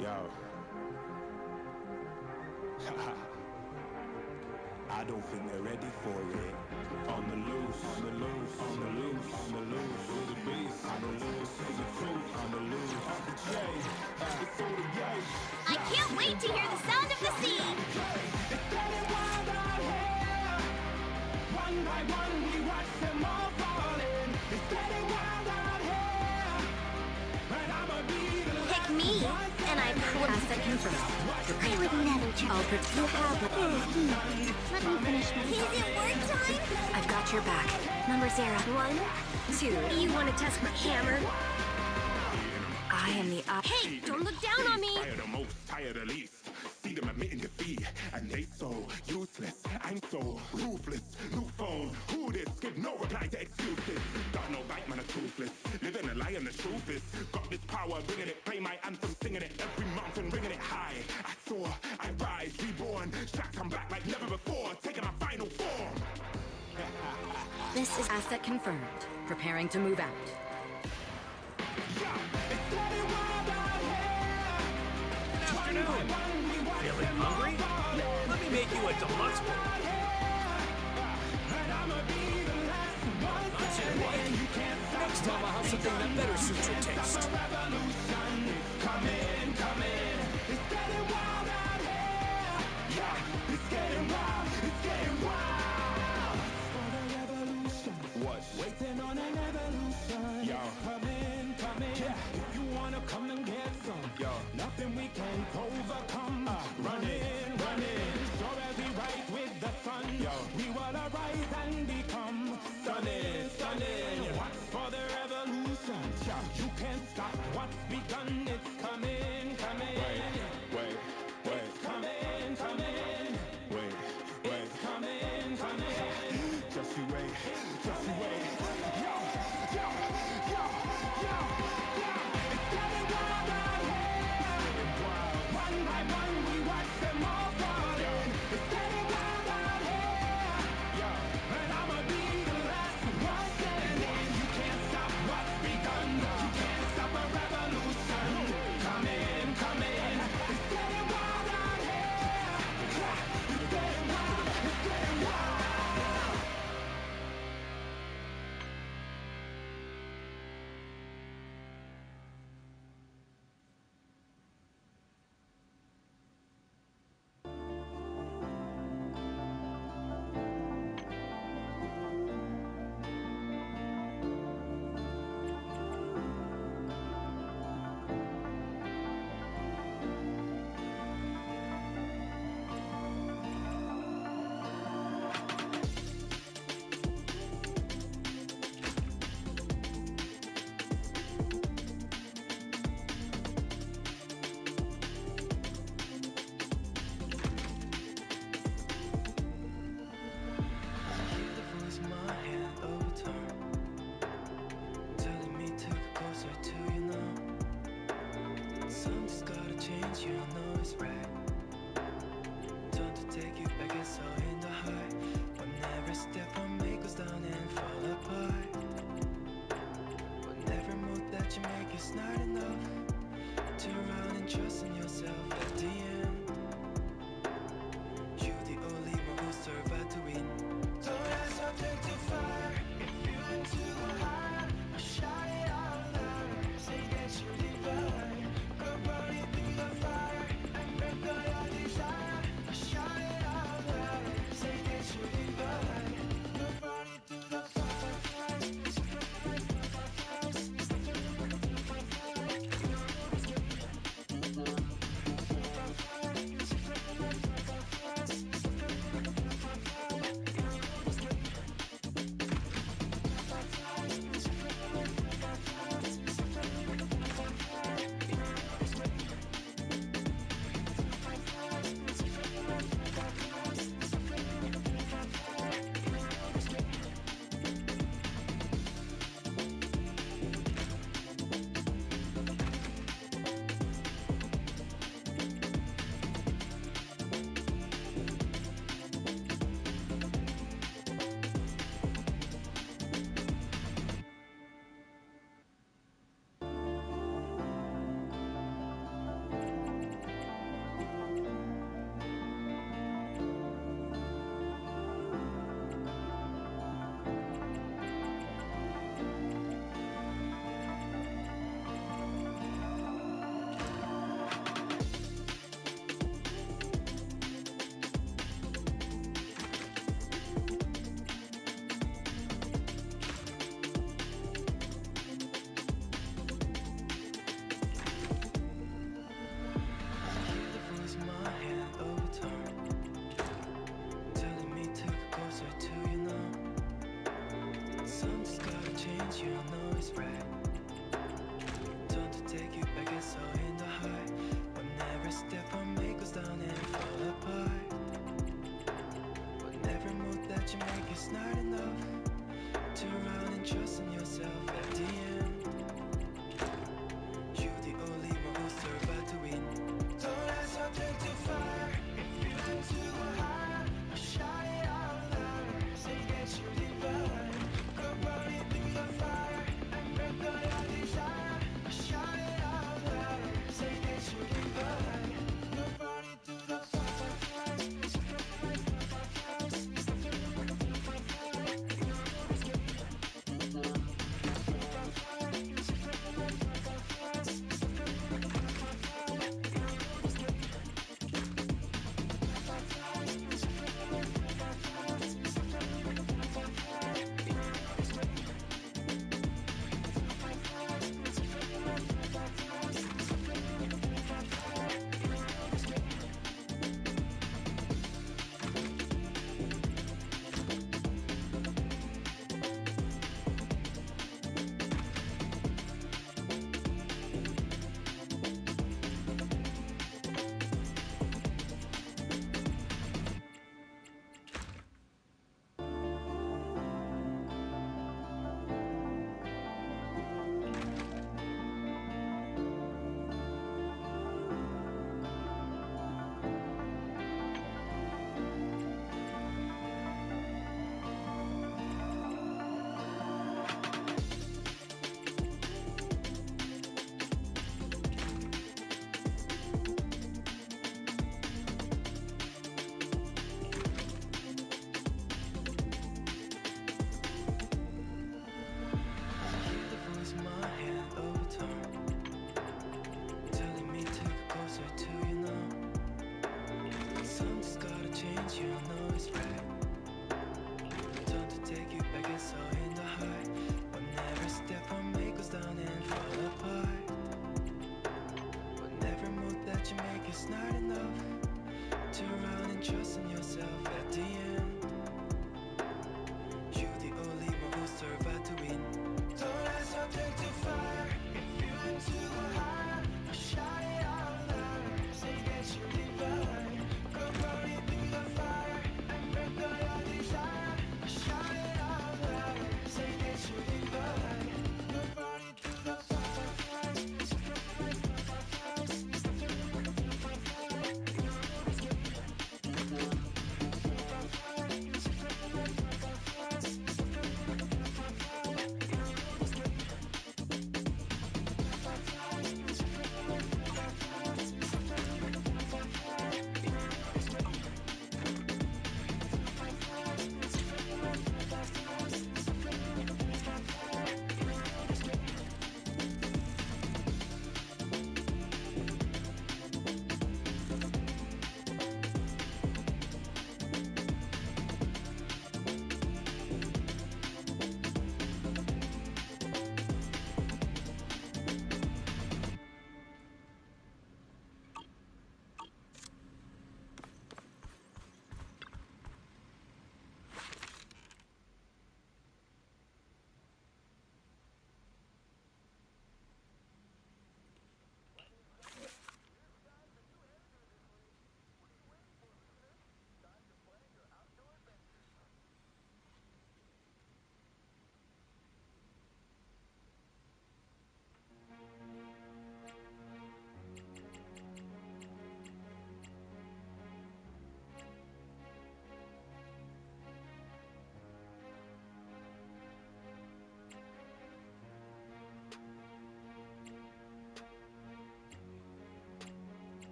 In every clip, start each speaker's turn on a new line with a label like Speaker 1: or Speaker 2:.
Speaker 1: Yo. I don't think they're ready for it. On the loose, on the loose, on the loose, on the loose, with the beast, on the loose, with the truth, on the loose, on the J, it's all the gay.
Speaker 2: I can't wait to hear the sound of the sea.
Speaker 1: It's getting wild out here. One by one we watch them all falling. It's getting wild out here. And I'ma be the
Speaker 2: Pick me, and I promise that confirmed. I would never tell you have Let me finish my... Is it work time?
Speaker 3: I've got your back. Number 0. 1, 2.
Speaker 2: You want to test my hammer?
Speaker 3: I am the
Speaker 2: Hey, don't look down on me!
Speaker 1: Tired the most, tired the least. See them admitting defeat, and they so useless. I'm so ruthless. New phone, who this? Give no reply to excuses. Got no bite, man, a toothless. Living a lie and the truth is. Got this power, bringing it. Play my anthem, singing it every mountain, ringing it high. I soar, I rise, reborn. Shot come back like never before, taking my final form.
Speaker 3: This is asset confirmed. Preparing to move out.
Speaker 4: Afternoon. Feeling hungry? Let me make you a deluxe one. Not too late. Next time I'll have something that better suits your taste.
Speaker 1: Come in, come in. It's getting wild out here. Yeah, it's getting wild, it's getting wild. For the revolution. What? Waiting on an evolution. Yo. Come in, come in. Yeah. If you wanna come and get some. Yo. Nothing we can't overcome. Run in, run in. Sure as we rise with the sun. Yo. We will arise and become stunning, stunning. What's for the revolution? You can't stop what's begun. It's coming, coming. Wait. It's coming, coming. Wait. It's coming, coming. Just you wait, just you wait. Yo. It's getting wild out here. One by one we watch them all falling. It's getting wild out here. And I'ma be the last one standing. You can't stop what's begun. You can't stop a revolution. Come in, come in. It's getting wild out here. It's getting wild, it's getting wild. soul in the heart. Whenever step I make goes down and fall apart. Whenever move that you make is not enough. Turn around and trust in yourself at the end. You the only one who's survived to win. Don't ask something to fire. If you want to go higher, shout it out louder. Say that you divine. Go running through the fire and break all your desire. Shout it out louder. Say that you divine. Go running through the fire.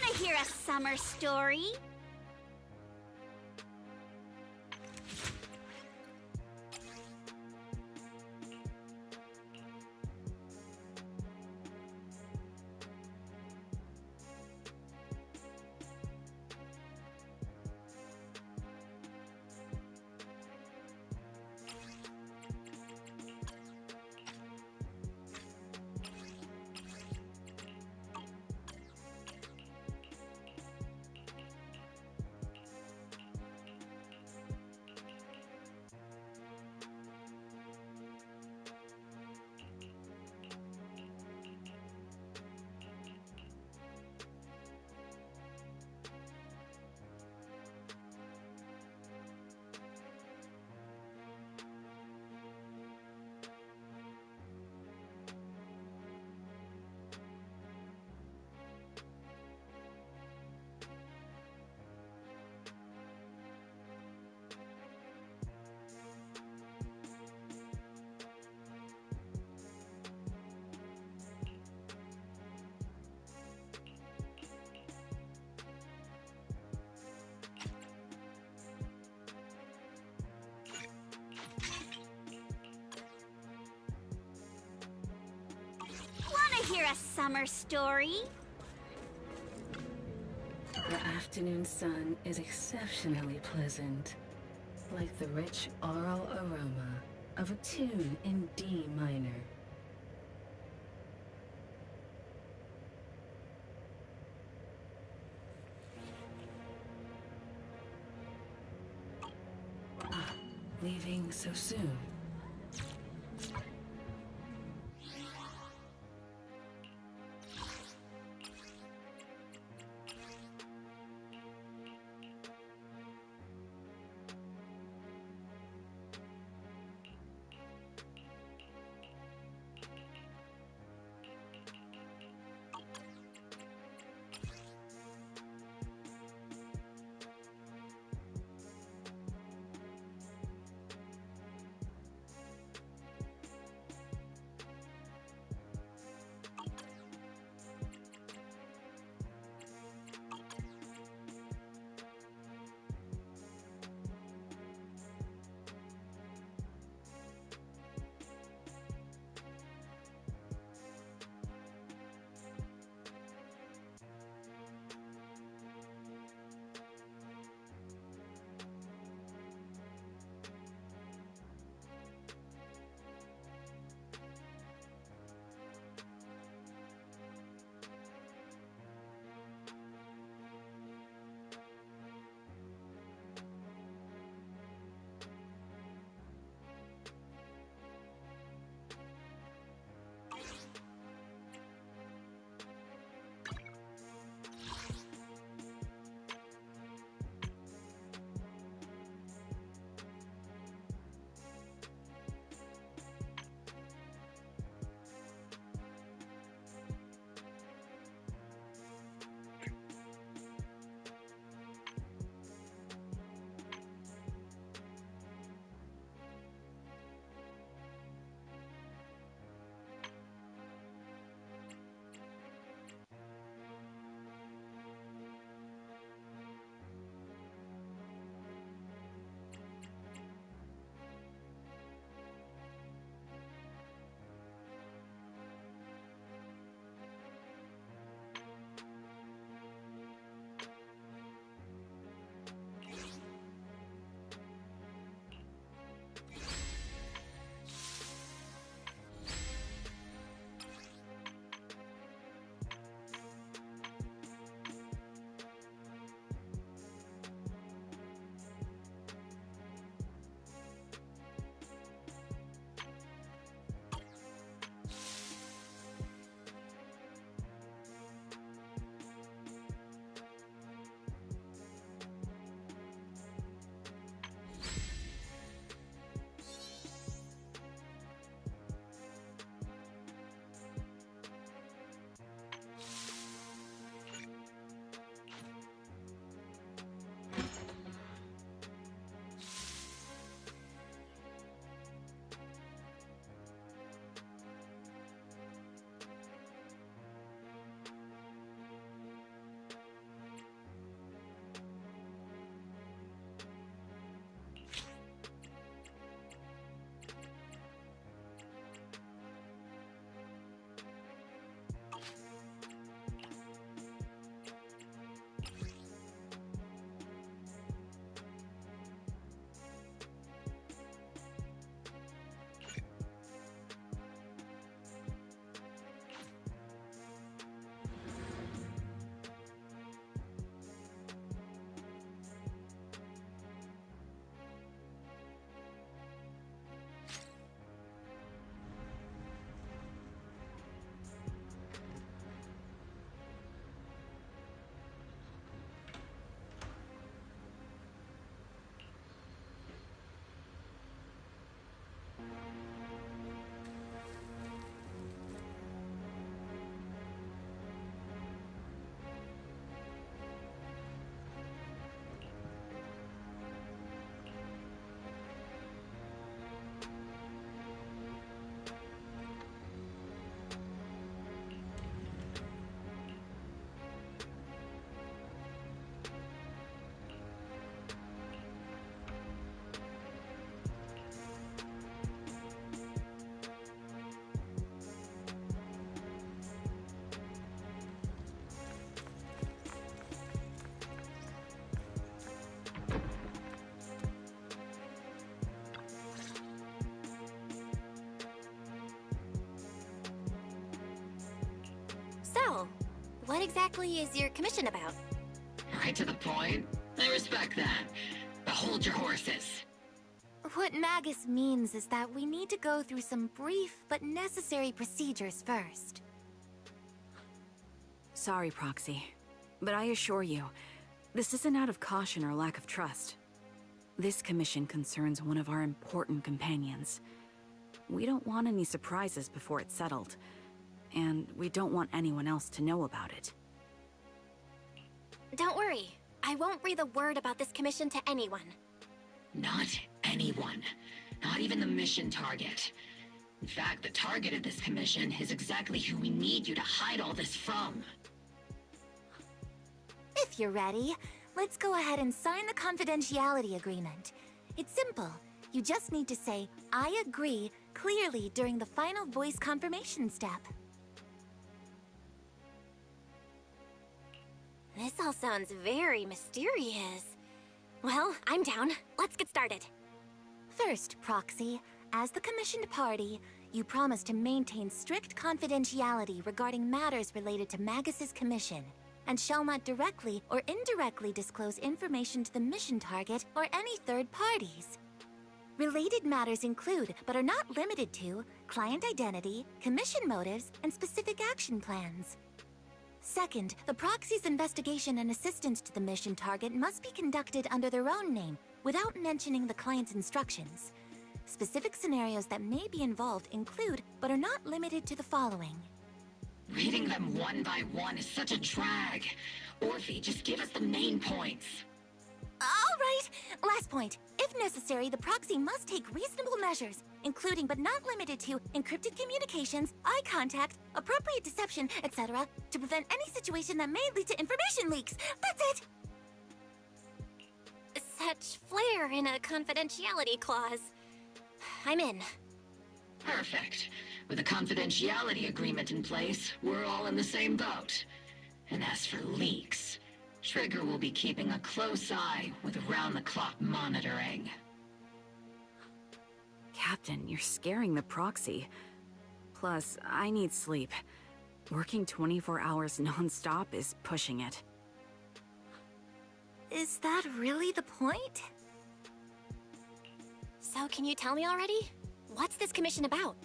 Speaker 2: Wanna hear a summer story? Wanna hear a summer story?
Speaker 5: The afternoon sun is exceptionally pleasant, like the rich oral aroma of a tune in D minor. Ah, leaving so soon?
Speaker 2: what exactly is your commission about?
Speaker 6: Right to the point. I respect that. But hold your horses.
Speaker 2: What Magus means is that we need to go through some brief but necessary procedures first.
Speaker 3: Sorry, Proxy, but I assure you, this isn't out of caution or lack of trust. This commission concerns one of our important companions. We don't want any surprises before it's settled, and we don't want anyone else to know about it.
Speaker 2: Don't worry, I won't breathe a word about this commission to anyone.
Speaker 6: Not anyone. Not even the mission target. In fact, the target of this commission is exactly who we need you to hide all this from.
Speaker 2: If you're ready, let's go ahead and sign the confidentiality agreement. It's simple. You just need to say, "I agree," clearly during the final voice confirmation step. This all sounds very mysterious. Well, I'm down. Let's get started. First, Proxy, as the commissioned party, you promise to maintain strict confidentiality regarding matters related to Magus's commission, and shall not directly or indirectly disclose information to the mission target or any third parties. Related matters include, but are not limited to, client identity, commission motives, and specific action plans. Second, the proxy's investigation and assistance to the mission target must be conducted under their own name, without mentioning the client's instructions. Specific scenarios that may be involved include, but are not limited to the following.
Speaker 6: Reading them one by one is such a drag. Orphie, just give us the main points.
Speaker 2: All right! Last point. If necessary, the proxy must take reasonable measures, including but not limited to encrypted communications, eye contact, appropriate deception, etc., to prevent any situation that may lead to information leaks. That's it! Such flair in a confidentiality clause. I'm in.
Speaker 6: Perfect. With a confidentiality agreement in place, we're all in the same boat. And as for leaks, Trigger will be keeping a close eye with round-the-clock monitoring.
Speaker 3: Captain, you're scaring the proxy. Plus, I need sleep. Working 24 hours non-stop is pushing it.
Speaker 2: Is that really the point? So can you tell me already? What's this commission about?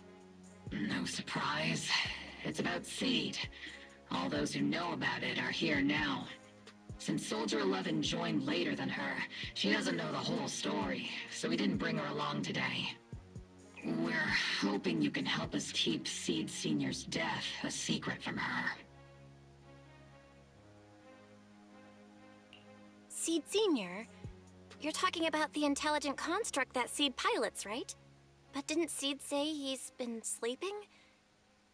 Speaker 6: No surprise. It's about Seed. All those who know about it are here now. Since Soldier 11 joined later than her, she doesn't know the whole story, so we didn't bring her along today. We're hoping you can help us keep Seed Senior's death a secret from her.
Speaker 2: Seed Senior? You're talking about the intelligent construct that Seed pilots, right? But didn't Seed say he's been sleeping?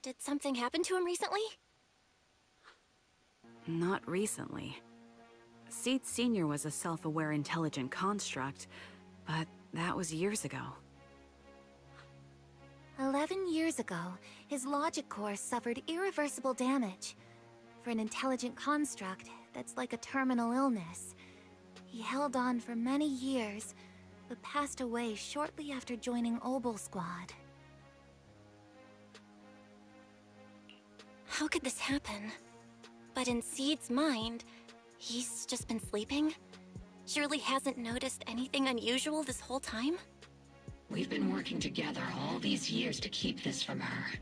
Speaker 2: Did something happen to him recently?
Speaker 3: Not recently. Seed Senior was a self-aware intelligent construct, but that was years ago.
Speaker 2: 11 years ago, his logic core suffered irreversible damage. For an intelligent construct, that's like a terminal illness. He held on for many years, but passed away shortly after joining Obel Squad. How could this happen? But in Seed's mind, he's just been sleeping? Surely hasn't noticed anything unusual this whole time?
Speaker 6: We've been working together all these years to keep this from her,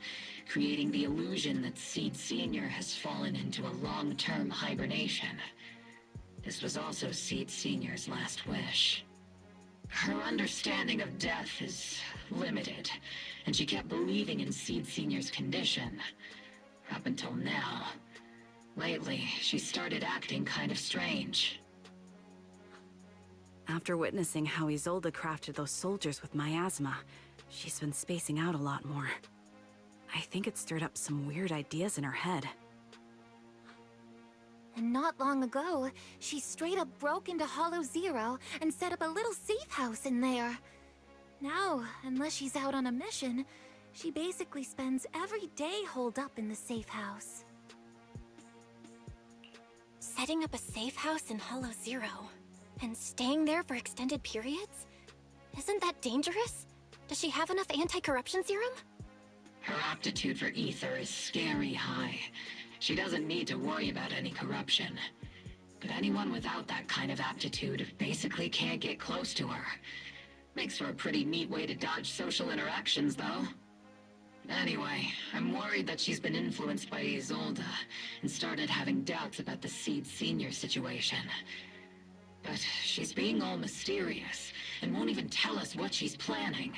Speaker 6: creating the illusion that Seed Senior has fallen into a long-term hibernation. This was also Seed Senior's last wish. Her understanding of death is limited, and she kept believing in Seed Senior's condition. Up until now. Lately, she started acting kind of strange.
Speaker 3: After witnessing how Isolde crafted those soldiers with miasma, she's been spacing out a lot more. I think it stirred up some weird ideas in her head.
Speaker 2: And not long ago, she straight up broke into Hollow Zero and set up a little safe house in there. Now, unless she's out on a mission, she basically spends every day holed up in the safe house. Setting up a safe house in Hollow Zero? And staying there for extended periods? Isn't that dangerous? Does she have enough anti-corruption serum?
Speaker 6: Her aptitude for ether is scary high, She doesn't need to worry about any corruption. But anyone without that kind of aptitude basically can't get close to her. Makes for a pretty neat way to dodge social interactions, though. Anyway, I'm worried that she's been influenced by Isolde and started having doubts about the Seed Senior situation. But she's being all mysterious and won't even tell us what she's planning.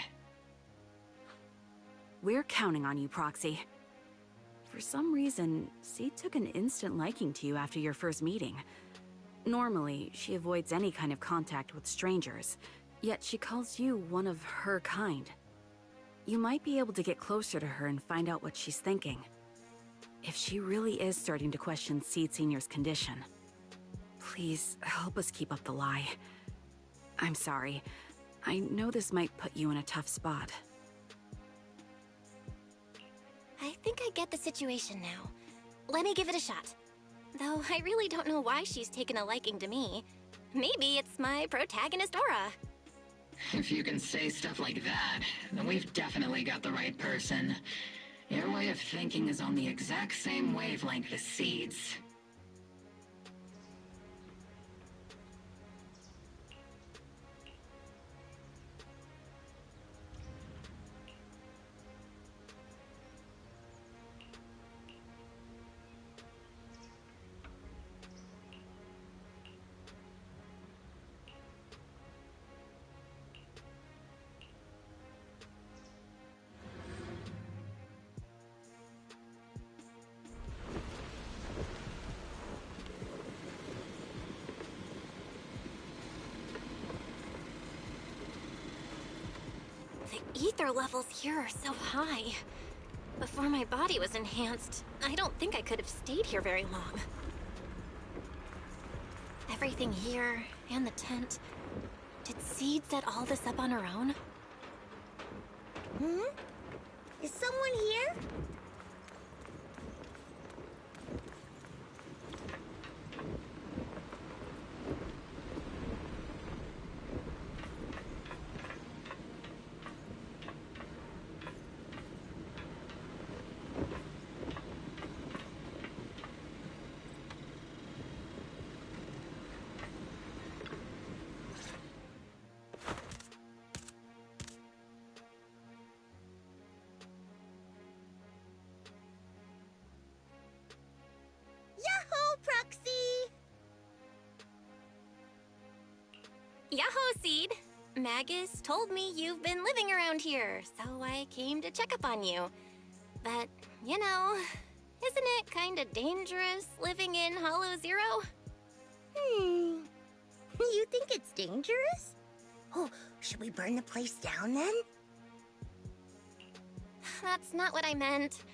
Speaker 3: We're counting on you, Proxy. For some reason, Seed took an instant liking to you after your first meeting. Normally, she avoids any kind of contact with strangers, yet she calls you one of her kind. You might be able to get closer to her and find out what she's thinking. If she really is starting to question Seed Senior's condition, please help us keep up the lie. I'm sorry. I know this might put you in a tough spot.
Speaker 2: I think I get the situation now. Let me give it a shot. Though I really don't know why she's taken a liking to me. Maybe it's my protagonist aura.
Speaker 6: If you can say stuff like that, then we've definitely got the right person. Your way of thinking is on the exact same wavelength as Seed's.
Speaker 2: The ether levels here are so high. Before my body was enhanced, I don't think I could have stayed here very long. Everything here, and the tent. Did Seed set all this up on her own?
Speaker 7: Is someone here?
Speaker 2: Yahoo, Seed! Magus told me you've been living around here, so I came to check up on you. But, you know, isn't it kinda dangerous living in Hollow Zero?
Speaker 7: You think it's dangerous? Oh, should we burn the place down then?
Speaker 2: That's not what I meant.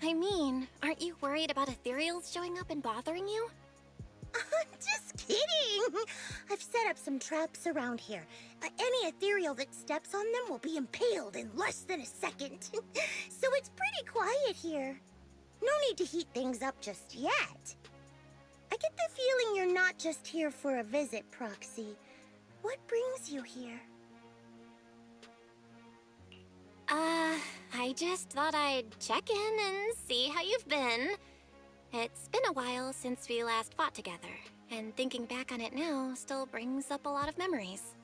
Speaker 2: I mean, aren't you worried about ethereals showing up and bothering you?
Speaker 7: Just kidding! I've set up some traps around here. Any ethereal that steps on them will be impaled in less than a second. So it's pretty quiet here. No need to heat things up just yet. I get the feeling you're not just here for a visit, Proxy. What brings you here?
Speaker 2: I just thought I'd check in and see how you've been. It's been a while since we last fought together, and thinking back on it now still brings up a lot of memories.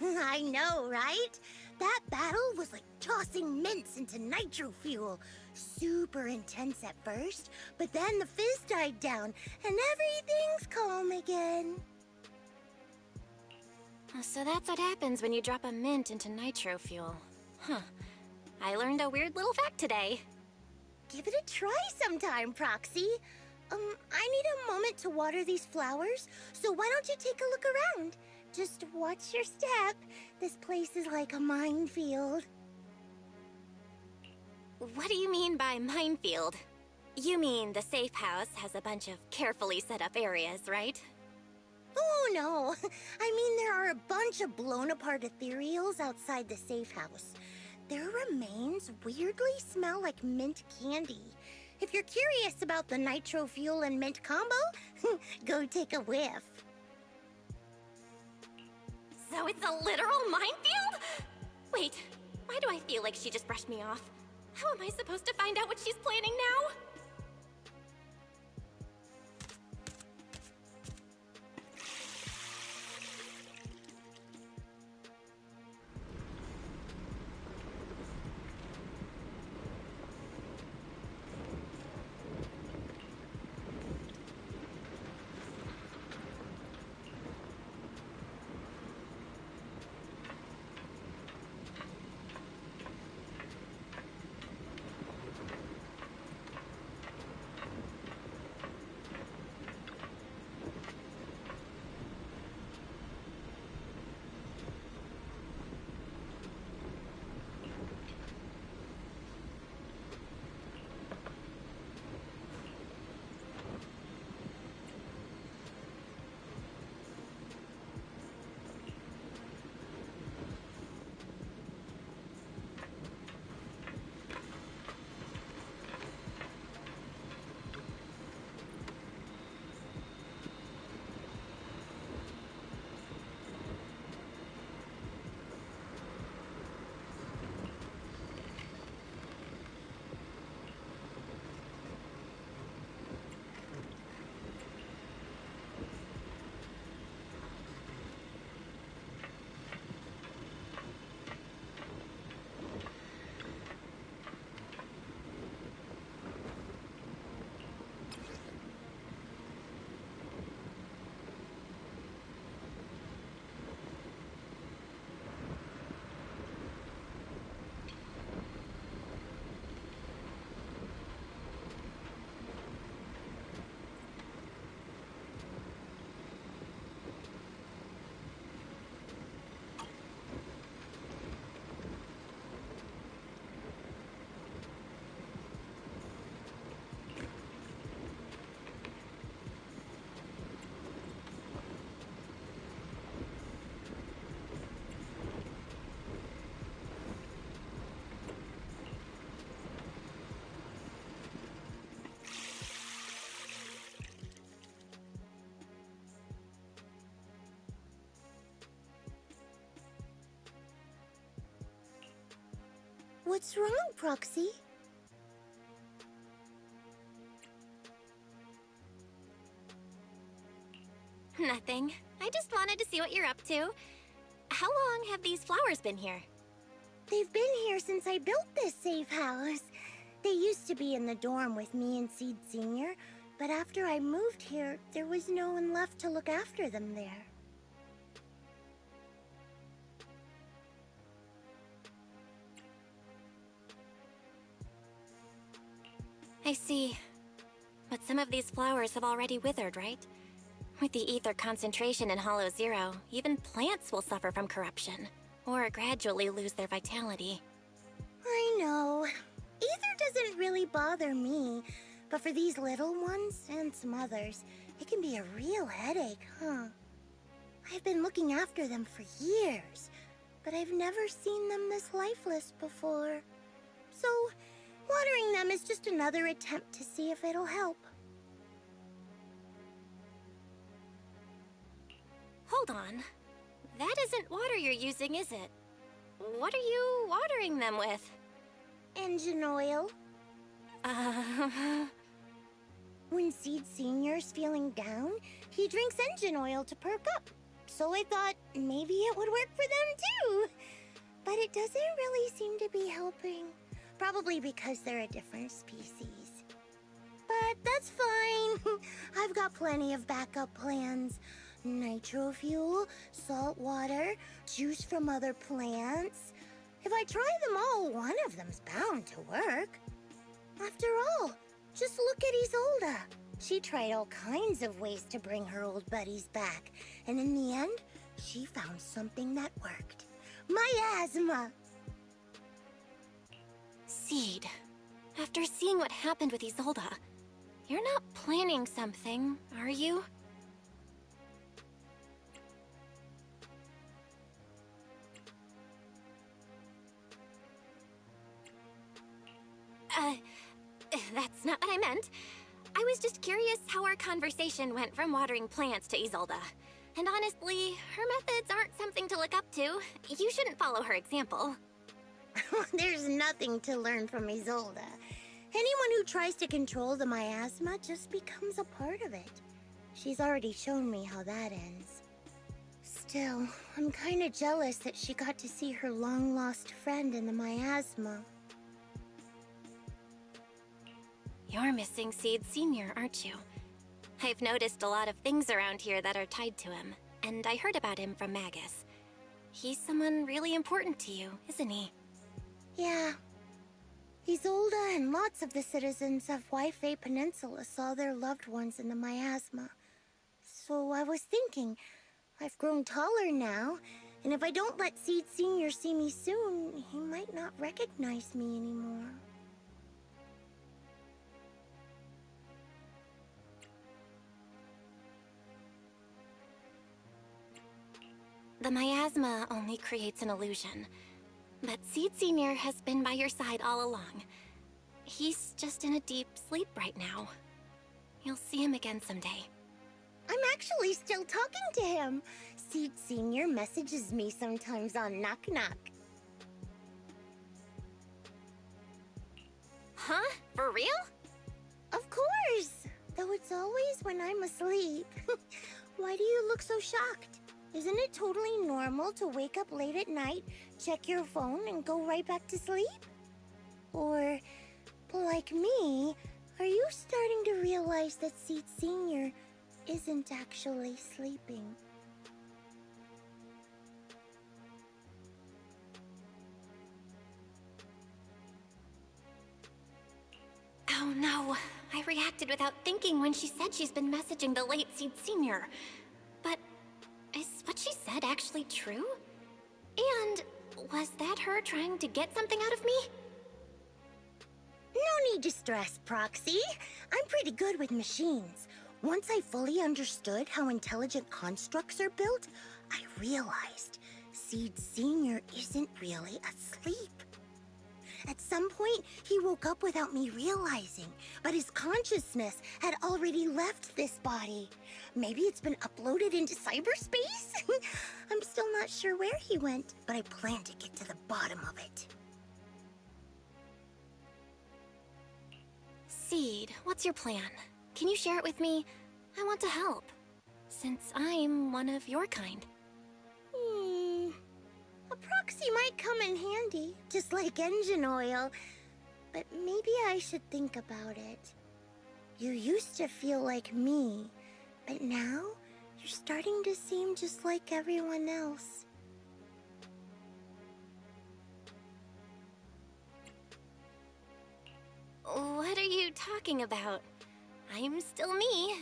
Speaker 7: I know, right? That battle was like tossing mints into nitro fuel. Super intense at first, but then the fizz died down, and everything's calm again.
Speaker 2: So that's what happens when you drop a mint into nitro fuel. Huh. I learned a weird little fact today.
Speaker 7: Give it a try sometime, Proxy. I need a moment to water these flowers, so why don't you take a look around? Just watch your step. This place is like a minefield.
Speaker 2: What do you mean by minefield? You mean the safe house has a bunch of carefully set up areas, right?
Speaker 7: Oh, no. I mean, there are a bunch of blown-apart ethereals outside the safe house. Their remains weirdly smell like mint candy. If you're curious about the nitro fuel and mint combo, go take a whiff.
Speaker 2: So it's a literal minefield? Wait, why do I feel like she just brushed me off? How am I supposed to find out what she's planning now?
Speaker 7: What's wrong, Proxy?
Speaker 2: Nothing. I just wanted to see what you're up to. How long have these flowers been here?
Speaker 7: They've been here since I built this safe house. They used to be in the dorm with me and Seed Senior, but after I moved here, there was no one left to look after them there.
Speaker 2: I see. But some of these flowers have already withered, right? With the ether concentration in Hollow Zero, even plants will suffer from corruption, or gradually lose their vitality.
Speaker 7: I know. Ether doesn't really bother me, but for these little ones, and some others, it can be a real headache, huh? I've been looking after them for years, but I've never seen them this lifeless before. So, watering them is just another attempt to see if it'll help.
Speaker 2: Hold on. That isn't water you're using, is it? What are you watering them with?
Speaker 7: Engine oil. When Seed Senior's feeling down, he drinks engine oil to perk up. So I thought maybe it would work for them too. But it doesn't really seem to be helping. Probably because they're a different species. But that's fine. I've got plenty of backup plans. Nitro fuel, salt water, juice from other plants. If I try them all, one of them's bound to work. After all, just look at Isolde. She tried all kinds of ways to bring her old buddies back, and in the end, she found something that worked. Miasma!
Speaker 2: Seed, after seeing what happened with Isolde, you're not planning something, are you? That's not what I meant. I was just curious how our conversation went from watering plants to Isolde. And honestly, her methods aren't something to look up to. You shouldn't follow her example.
Speaker 7: There's nothing to learn from Isolde. Anyone who tries to control the miasma just becomes a part of it. She's already shown me how that ends. Still, I'm kinda jealous that she got to see her long-lost friend in the miasma.
Speaker 2: You're missing Seed Senior, aren't you? I've noticed a lot of things around here that are tied to him, and I heard about him from Magus. He's someone really important to you, isn't he?
Speaker 7: Yeah. Isolde and lots of the citizens of Yifei Peninsula saw their loved ones in the miasma. So I was thinking, I've grown taller now, and if I don't let Seed Senior see me soon, he might not recognize me anymore.
Speaker 2: The miasma only creates an illusion, but Seed Senior has been by your side all along. He's just in a deep sleep right now. You'll see him again someday.
Speaker 7: I'm actually still talking to him. Seed Senior messages me sometimes on Knock Knock.
Speaker 2: Huh? For real?
Speaker 7: Of course! Though it's always when I'm asleep. Why do you look so shocked? Isn't it totally normal to wake up late at night, check your phone, and go right back to sleep? Or, like me, are you starting to realize that Seed Senior isn't actually sleeping?
Speaker 2: Oh no, I reacted without thinking when she said she's been messaging the late Seed Senior. But is what she said actually true? And was that her trying to get something out of me?
Speaker 7: No need to stress, Proxy. I'm pretty good with machines. Once I fully understood how intelligent constructs are built, I realized Seed Senior isn't really asleep. At some point, he woke up without me realizing, but his consciousness had already left this body. Maybe it's been uploaded into cyberspace? I'm still not sure where he went, but I plan to get to the bottom of it.
Speaker 2: Seed, what's your plan? Can you share it with me? I want to help, since I'm one of your kind.
Speaker 7: A proxy might come in handy, just like engine oil. But maybe I should think about it. You used to feel like me, but now you're starting to seem just like everyone else.
Speaker 2: What are you talking about? I'm still me.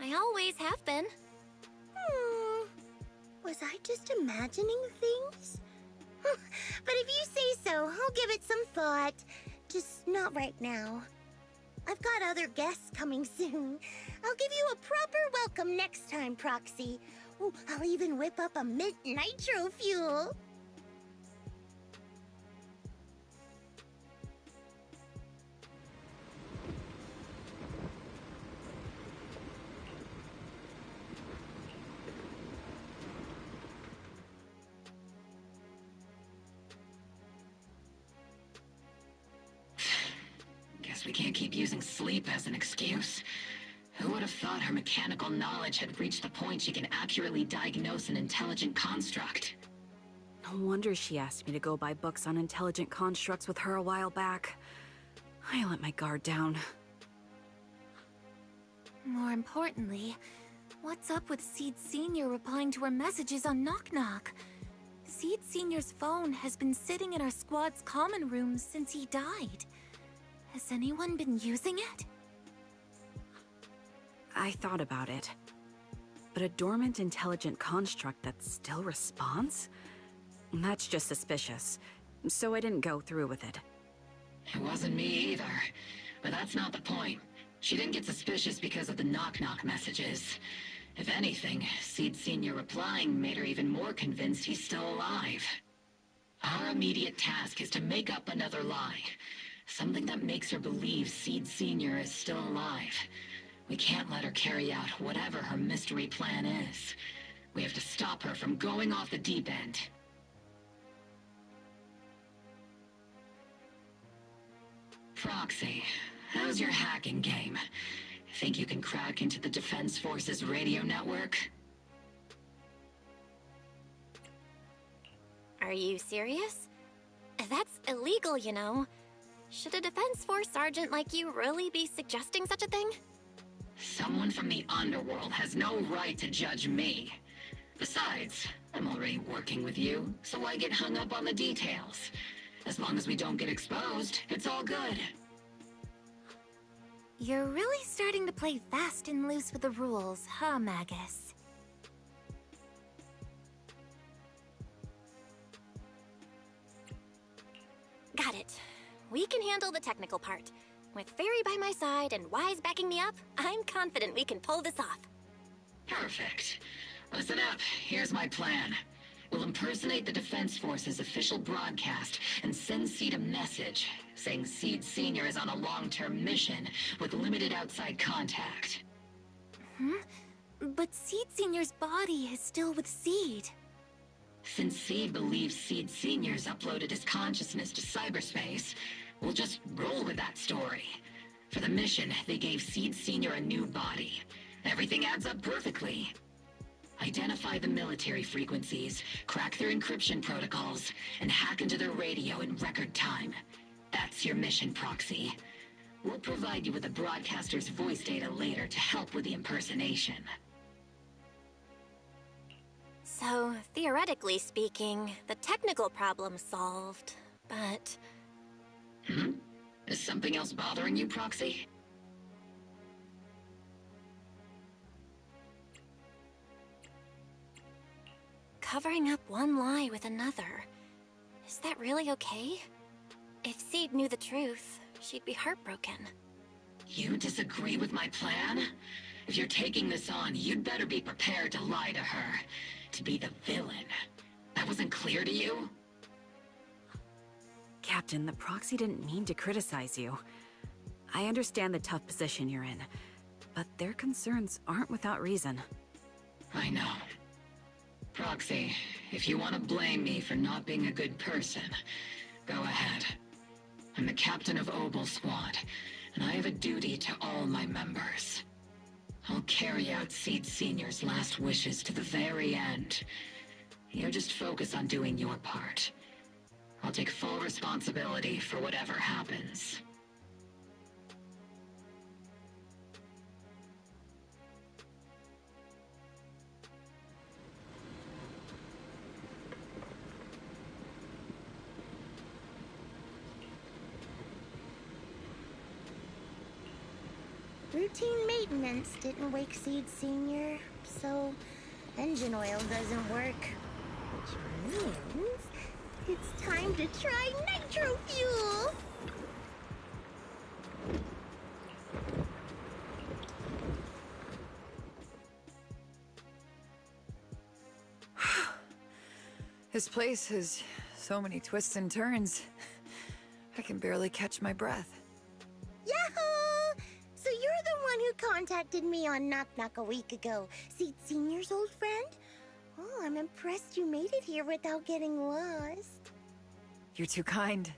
Speaker 2: I always have been.
Speaker 7: Was I just imagining things? But if you say so, I'll give it some thought. Just not right now. I've got other guests coming soon. I'll give you a proper welcome next time, Proxy. Ooh, I'll even whip up a mint nitro fuel.
Speaker 6: Guess we can't keep using sleep as an excuse. Who would have thought her mechanical knowledge had reached the point she can accurately diagnose an intelligent construct?
Speaker 3: No wonder she asked me to go buy books on intelligent constructs with her a while back. I let my guard down.
Speaker 2: More importantly, what's up with Seed Sr. replying to her messages on Knock Knock? Seed Sr.'s phone has been sitting in our squad's common room since he died. Has anyone been using it?
Speaker 3: I thought about it. But a dormant intelligent construct that still responds? That's just suspicious. So I didn't go through with it.
Speaker 6: It wasn't me either. But that's not the point. She didn't get suspicious because of the knock-knock messages. If anything, Seed Sr. replying made her even more convinced he's still alive. Our immediate task is to make up another lie. Something that makes her believe Seed Sr. is still alive. We can't let her carry out whatever her mystery plan is. We have to stop her from going off the deep end. Proxy, how's your hacking game? Think you can crack into the Defense Forces radio network?
Speaker 2: Are you serious? That's illegal, you know. Should a Defense Force sergeant like you really be suggesting such a thing?
Speaker 6: Someone from the underworld has no right to judge me. Besides, I'm already working with you, so why get hung up on the details? As long as we don't get exposed, it's all good.
Speaker 2: You're really starting to play fast and loose with the rules, huh, Magus? Got it. We can handle the technical part. With Fairy by my side and Wise backing me up, I'm confident we can pull this off.
Speaker 6: Perfect. Listen up, here's my plan. We'll impersonate the Defense Force's official broadcast and send Seed a message saying Seed Sr. is on a long-term mission with limited outside contact.
Speaker 2: But Seed Sr.'s body is still with Seed.
Speaker 6: Since Seed believes Seed Sr.'s uploaded his consciousness to cyberspace, we'll just roll with that story. For the mission, they gave Seed Sr. a new body. Everything adds up perfectly. Identify the military frequencies, crack their encryption protocols, and hack into their radio in record time. That's your mission, Proxy. We'll provide you with the broadcaster's voice data later to help with the impersonation.
Speaker 2: So, theoretically speaking, the technical problem's solved, but...
Speaker 6: Is something else bothering you, Proxy?
Speaker 2: Covering up one lie with another. Is that really okay? If Seed knew the truth, she'd be heartbroken.
Speaker 6: You disagree with my plan? If you're taking this on, you'd better be prepared to lie to her. To be the villain. That wasn't clear to you?
Speaker 3: Captain, the Proxy didn't mean to criticize you. I understand the tough position you're in, but their concerns aren't without reason.
Speaker 6: I know. Proxy, if you want to blame me for not being a good person, go ahead. I'm the captain of Obel Squad, and I have a duty to all my members. I'll carry out Seed Senior's last wishes to the very end. You just focus on doing your part. I'll take full responsibility for whatever happens.
Speaker 7: Routine maintenance didn't wake Seed Senior, so engine oil doesn't work. Which means it's time to try nitro fuel!
Speaker 3: This place has so many twists and turns. I can barely catch my breath.
Speaker 7: Yahoo! So you're the one who contacted me on Knock Knock a week ago. Seed Senior's old friend? Oh, I'm impressed you made it here without getting lost.
Speaker 3: You're too kind.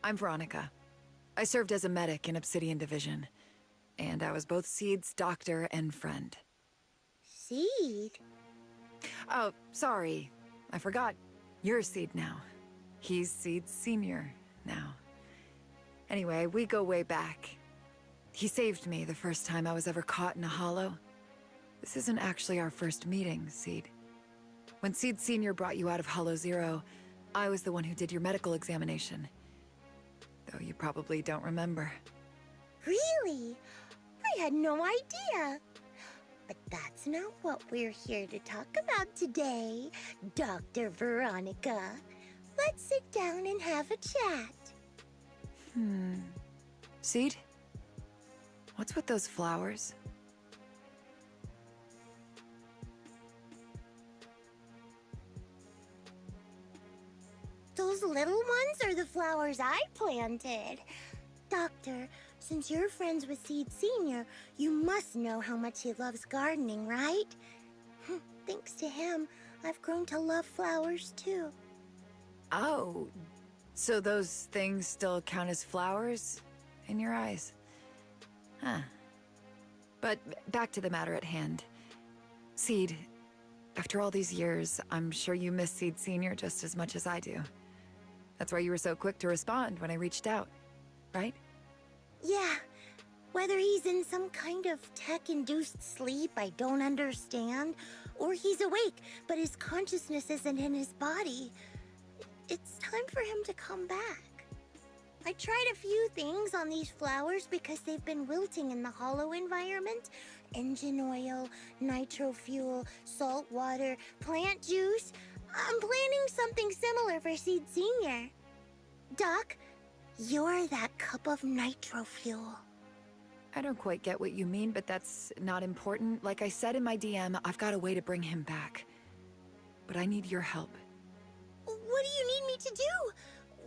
Speaker 3: I'm Veronica. I served as a medic in Obsidian Division. And I was both Seed's doctor and friend.
Speaker 7: Seed?
Speaker 3: Oh, sorry. I forgot. You're Seed now. He's Seed Senior now. Anyway, we go way back. He saved me the first time I was ever caught in a hollow. This isn't actually our first meeting, Seed. When Seed Senior brought you out of Hollow Zero, I was the one who did your medical examination. Though you probably don't remember.
Speaker 7: Really? I had no idea. But that's not what we're here to talk about today, Dr. Veronica. Let's sit down and have a chat.
Speaker 3: Seed? What's with those flowers?
Speaker 7: Those little ones are the flowers I planted. Doctor, since you're friends with Seed Senior, you must know how much he loves gardening, right? Thanks to him, I've grown to love flowers too.
Speaker 3: Oh, so those things still count as flowers in your eyes? Huh. But back to the matter at hand. Seed, after all these years, I'm sure you miss Seed Senior just as much as I do. That's why you were so quick to respond when I reached out, right?
Speaker 7: Yeah. Whether he's in some kind of tech-induced sleep I don't understand, or he's awake, but his consciousness isn't in his body, it's time for him to come back. I tried a few things on these flowers because they've been wilting in the hollow environment. Engine oil, nitro fuel, salt water, plant juice. I'm planning something similar for Seed Senior. Doc, you're that cup of nitro fuel.
Speaker 3: I don't quite get what you mean, but that's not important. Like I said in my DM, I've got a way to bring him back. But I need your help.
Speaker 7: What do you need me to do?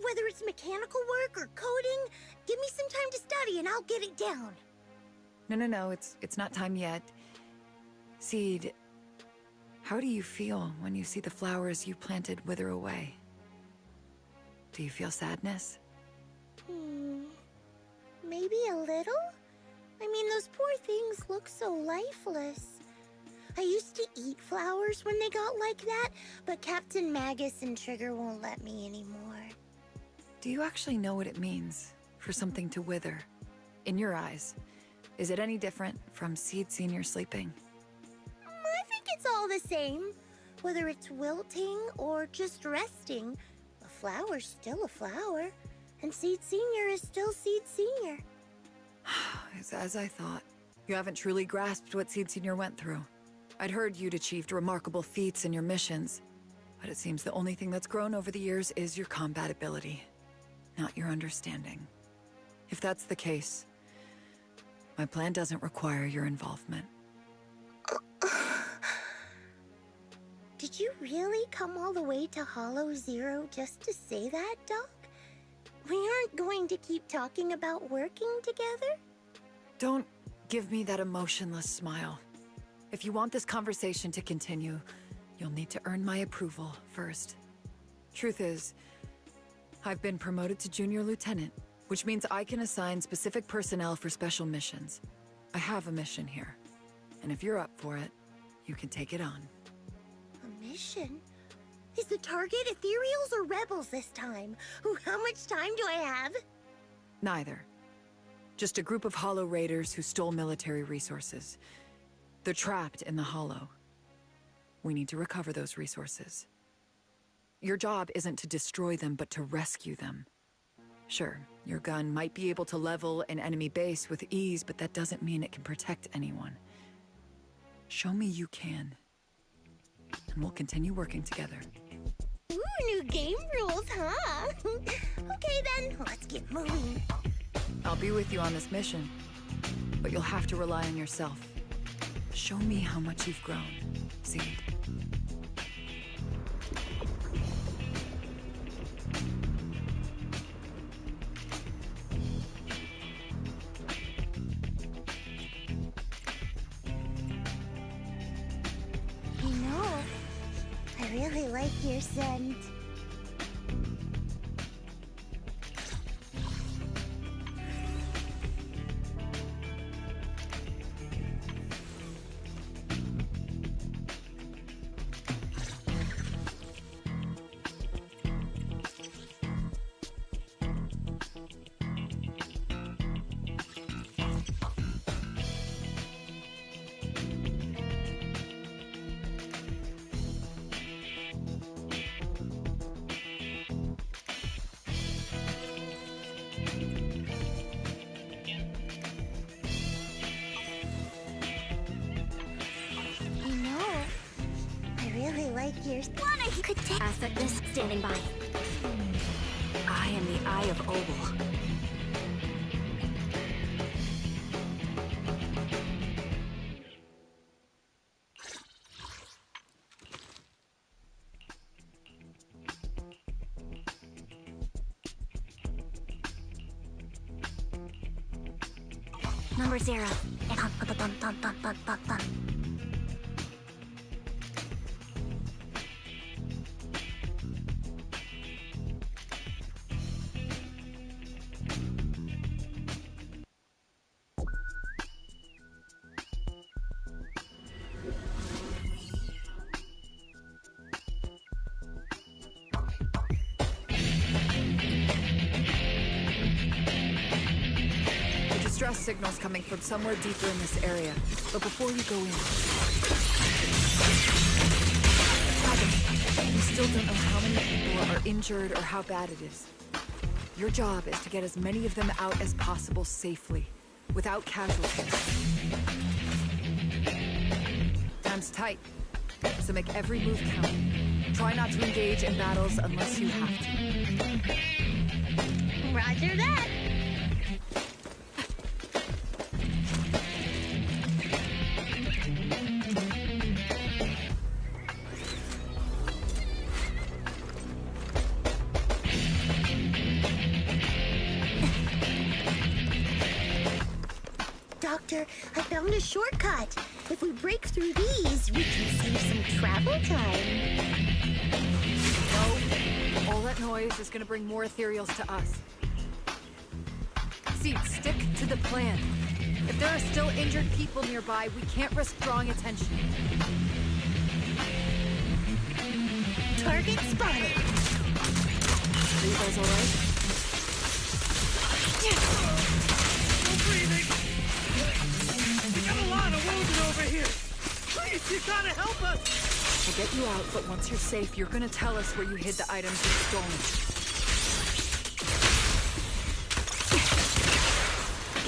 Speaker 7: Whether it's mechanical work or coding, give me some time to study and I'll get it down.
Speaker 3: No, it's not time yet. Seed, how do you feel when you see the flowers you planted wither away? Do you feel sadness?
Speaker 7: Maybe a little? I mean, those poor things look so lifeless. I used to eat flowers when they got like that, but Captain Magus and Trigger won't let me anymore.
Speaker 3: Do you actually know what it means for something to wither? In your eyes, is it any different from Seed Senior sleeping?
Speaker 7: I think it's all the same. Whether it's wilting or just resting, a flower's still a flower, and Seed Senior is still Seed Senior.
Speaker 3: It's as I thought. You haven't truly grasped what Seed Senior went through. I'd heard you'd achieved remarkable feats in your missions, but it seems the only thing that's grown over the years is your combat ability, not your understanding. If that's the case, my plan doesn't require your involvement.
Speaker 7: Did you really come all the way to Hollow Zero just to say that, Doc? We aren't going to keep talking about working together?
Speaker 3: Don't give me that emotionless smile. If you want this conversation to continue, you'll need to earn my approval first. Truth is, I've been promoted to Junior Lieutenant,
Speaker 8: which means I can assign specific personnel for special missions. I have a mission here, and if you're up for it, you can take it on.
Speaker 7: A mission? Is the target ethereals or rebels this time? How much time do I have?
Speaker 8: Neither. Just a group of Hollow Raiders who stole military resources. They're trapped in the Hollow. We need to recover those resources. Your job isn't to destroy them, but to rescue them. Sure, your gun might be able to level an enemy base with ease, but that doesn't mean it can protect anyone. Show me you can. And we'll continue working together.
Speaker 7: Ooh, new game rules, huh? Okay then, let's get moving.
Speaker 8: I'll be with you on this mission, but you'll have to rely on yourself. Show me how much you've grown, Seed.
Speaker 7: You know, I really like your scent.
Speaker 2: Could take asset this standing by.
Speaker 3: I am the Eye of Obel.
Speaker 2: Number 0.
Speaker 8: Distress signals coming from somewhere deeper in this area. But before you go in... Adam, we still don't know how many people are injured or how bad it is. Your job is to get as many of them out as possible safely, without casualties. Time's tight, so make every move count. Try not to engage in battles unless you have to.
Speaker 7: Roger that! Doctor, I found a shortcut. If we break through these, we can save some travel time.
Speaker 8: No, all that noise is gonna bring more ethereals to us. Seed, stick to the plan. If there are still injured people nearby, we can't risk drawing attention.
Speaker 7: Target spotted.
Speaker 8: Are you guys alright?
Speaker 4: No breathing! We got a lot of wounded over here! Please, you gotta help us!
Speaker 8: We'll get you out, but once you're safe, you're gonna tell us where you hid the items you've stolen.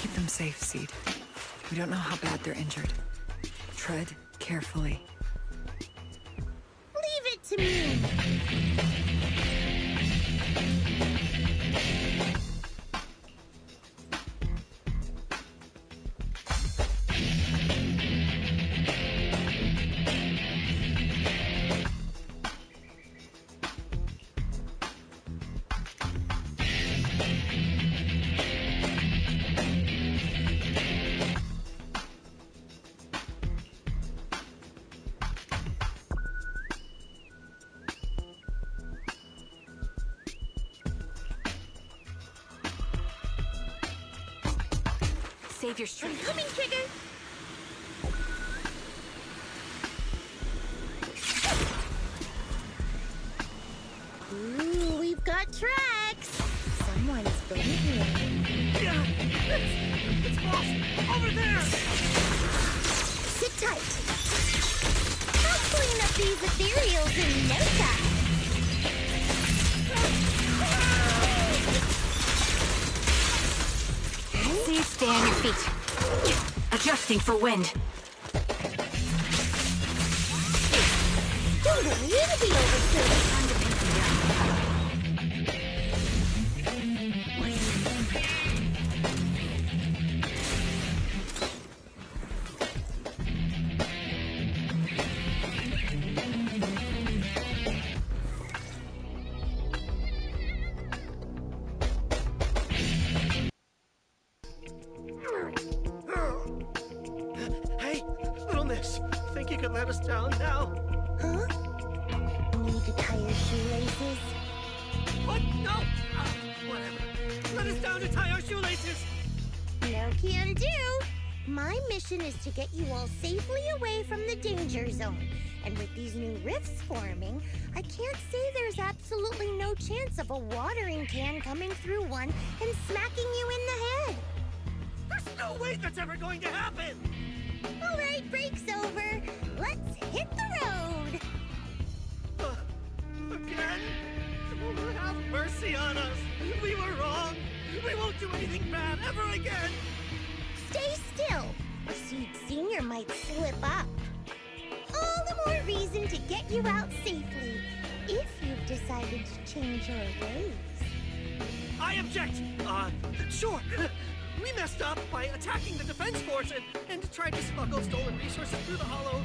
Speaker 8: Keep them safe, Seed. We don't know how bad they're injured. Tread carefully.
Speaker 7: Leave it to me.
Speaker 3: Save your strength.
Speaker 7: I'm coming, Trigger! Ooh, we've got tracks! Someone's been here.
Speaker 4: Yeah! It's boss! Over there!
Speaker 7: Sit tight. I'll clean up these ethereals in no time.
Speaker 3: See, stay on your feet. Adjusting for wind.
Speaker 7: Don't worry, it'll be over soon.
Speaker 3: Time to pin them down.
Speaker 4: Hey, little miss. Think you could let us down now?
Speaker 7: Huh? Need to tie your shoelaces?
Speaker 4: What? No! Whatever. Let us down to tie our shoelaces!
Speaker 7: No can do. My mission is to get you all safely away from the danger zone. And with these new rifts forming, I can't say there's absolutely no chance of a watering can coming through one and smacking you in the head.
Speaker 4: There's no way that's ever going to happen!
Speaker 7: All right, break's over. Let's hit the road.
Speaker 4: Again? Oh, have mercy on us! We were wrong! We won't do anything bad ever again!
Speaker 7: Stay still, or Seed Senior might slip up. All the more reason to get you out safely, if you've decided to change your ways.
Speaker 4: I object! Sure. We messed up by attacking the defense force and tried to smuggle stolen resources through the hollow.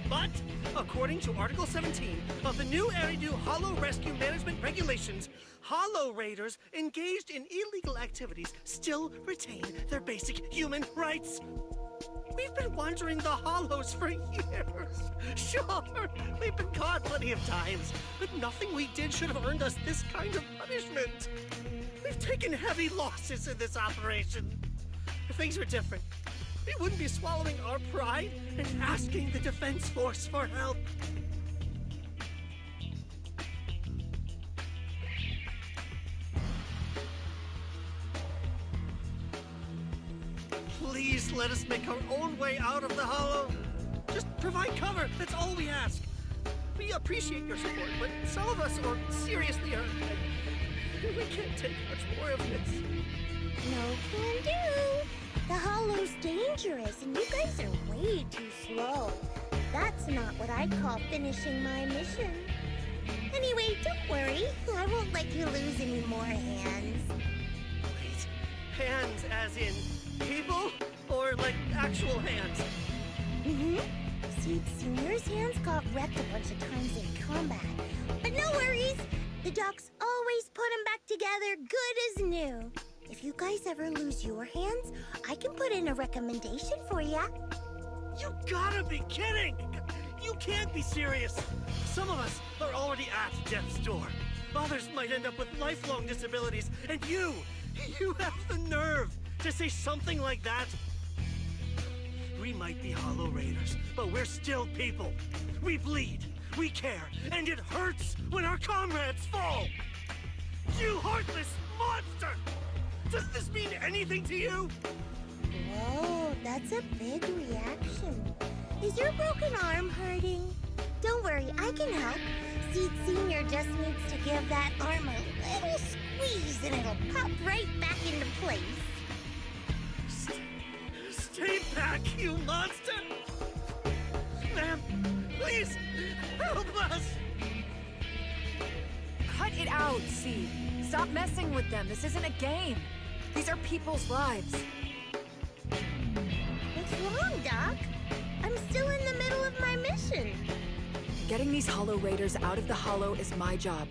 Speaker 4: But, according to Article 17 of the new Eridu Hollow Rescue Management Regulations, Hollow Raiders engaged in illegal activities still retain their basic human rights. We've been wandering the hollows for years. Sure, we've been caught plenty of times, but nothing we did should have earned us this kind of punishment. We've taken heavy losses in this operation. If things were different, we wouldn't be swallowing our pride and asking the defense force for help. Please let us make our own way out of the hollow. Just provide cover, that's all we ask. We appreciate your support, but some of us are seriously hurt. We can't take much more of this.
Speaker 7: No can do. The hollow's dangerous, and you guys are way too slow. That's not what I'd call finishing my mission. Anyway, don't worry. I won't let you lose any more hands.
Speaker 4: Wait, hands as in people? Or like actual hands?
Speaker 7: Mm-hmm. Seed Senior's hands got wrecked a bunch of times in combat. But no worries. The docs always put them back together good as new. If you guys ever lose your hands, I can put in a recommendation for ya.
Speaker 4: You gotta be kidding! You can't be serious! Some of us are already at death's door. Others might end up with lifelong disabilities, and you have the nerve to say something like that? We might be Hollow Raiders, but we're still people. We bleed, we care, and it hurts when our comrades fall! You heartless monster! Does this mean anything to you?
Speaker 7: Whoa, that's a big reaction. Is your broken arm hurting? Don't worry, I can help. Seed Senior just needs to give that arm a little squeeze and it'll pop right back into place.
Speaker 4: Stay back, you monster! Ma'am, please, help us!
Speaker 8: Cut it out, Seed. Stop messing with them. This isn't a game. These are people's lives.
Speaker 7: What's wrong, Doc? I'm still in the middle of my mission.
Speaker 8: Getting these Hollow Raiders out of the Hollow is my job.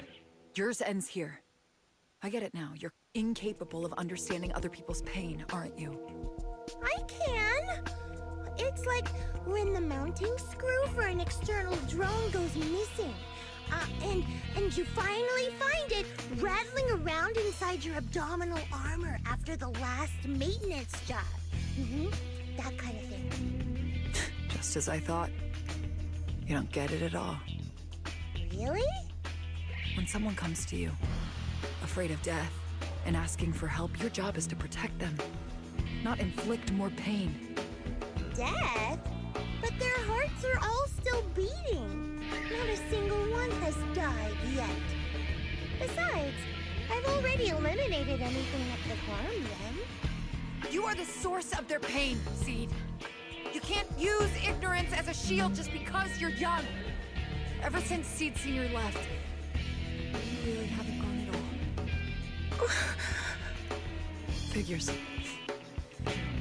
Speaker 8: Yours ends here. I get it now. You're incapable of understanding other people's pain, aren't you?
Speaker 7: I can. It's like when the mounting screw for an external drone goes missing. And you finally find it rattling around inside your abdominal armor after the last maintenance job. Mm-hmm. That kind of thing.
Speaker 8: Just as I thought. You don't get it at all.
Speaker 7: Really?
Speaker 8: When someone comes to you, afraid of death, and asking for help, your job is to protect them, not inflict more pain.
Speaker 7: Death? But their hearts are all still beating. Not a single one has died yet. Besides, I've already eliminated anything that could harm them.
Speaker 8: You are the source of their pain, Seed. You can't use ignorance as a shield just because you're young. Ever since Seed Senior left, you really haven't grown at all. Figures.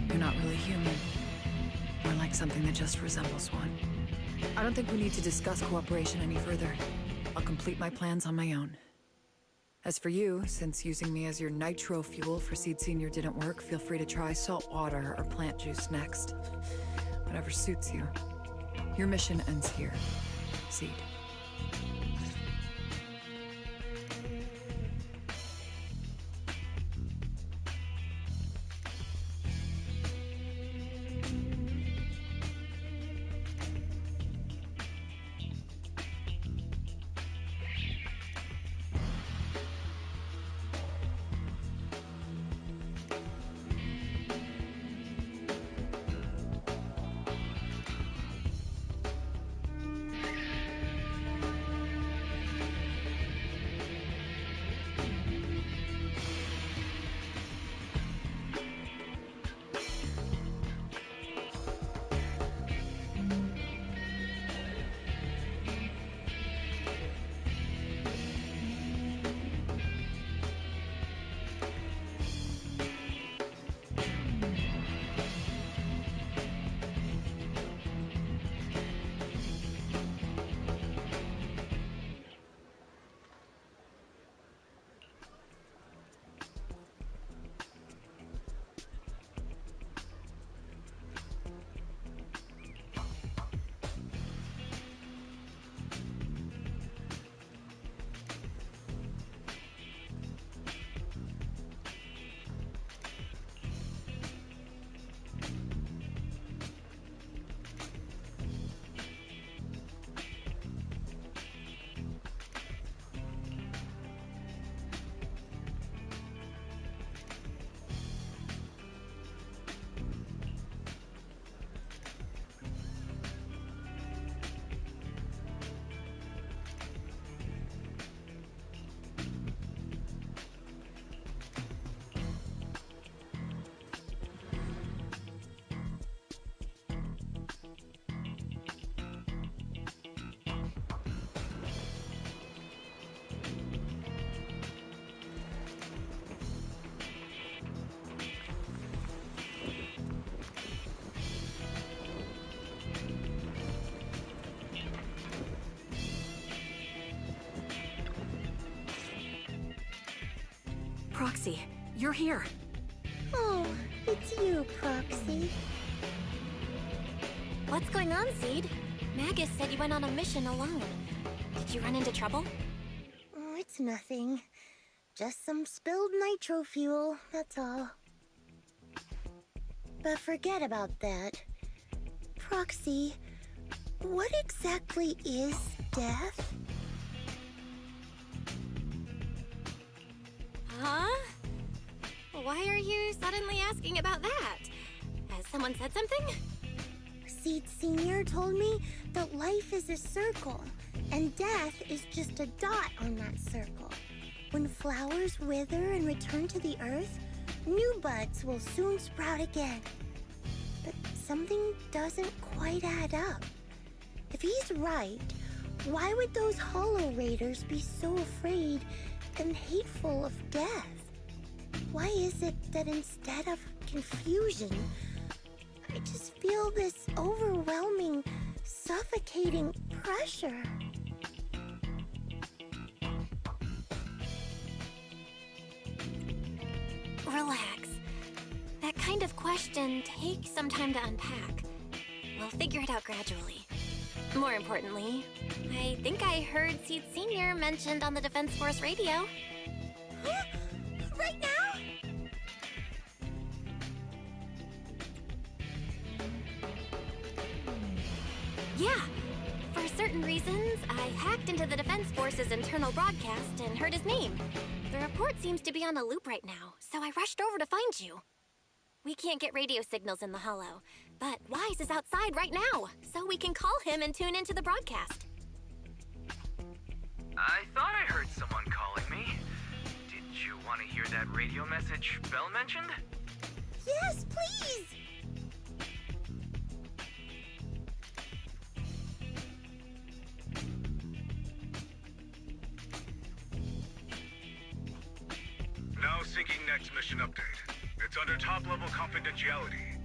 Speaker 8: You're not really human. More like something that just resembles one. I don't think we need to discuss cooperation any further. I'll complete my plans on my own. As for you, since using me as your nitro fuel for Seed Senior didn't work, feel free to try salt water or plant juice next. Whatever suits you. Your mission ends here, Seed.
Speaker 3: Proxy, you're here.
Speaker 7: Oh, it's you, Proxy.
Speaker 2: What's going on, Seed? Magus said you went on a mission alone. Did you run into trouble?
Speaker 7: Oh, it's nothing. Just some spilled nitro fuel, that's all. But forget about that. Proxy, what exactly is death?
Speaker 2: Huh? Why are you suddenly asking about that? Has someone said something?
Speaker 7: Seed Senior told me that life is a circle, and death is just a dot on that circle. When flowers wither and return to the earth, new buds will soon sprout again. But something doesn't quite add up. If he's right, why would those Hollow Raiders be so afraid and hateful of death? Why is it that instead of confusion, I just feel this overwhelming, suffocating pressure?
Speaker 2: Relax. That kind of question takes some time to unpack. We'll figure it out gradually. More importantly, I think I heard Seed Senior mentioned on the Defense Force radio.
Speaker 7: Huh? Right now?
Speaker 2: Yeah. For certain reasons, I hacked into the Defense Force's internal broadcast and heard his name. The report seems to be on a loop right now, so I rushed over to find you. We can't get radio signals in the Hollow, but Wise is outside right now, so we can call him and tune into the broadcast.
Speaker 9: I thought I heard someone calling me. Did you want to hear that radio message Belle mentioned?
Speaker 7: Yes, please!
Speaker 10: Now syncing next mission update. It's under top-level confidentiality.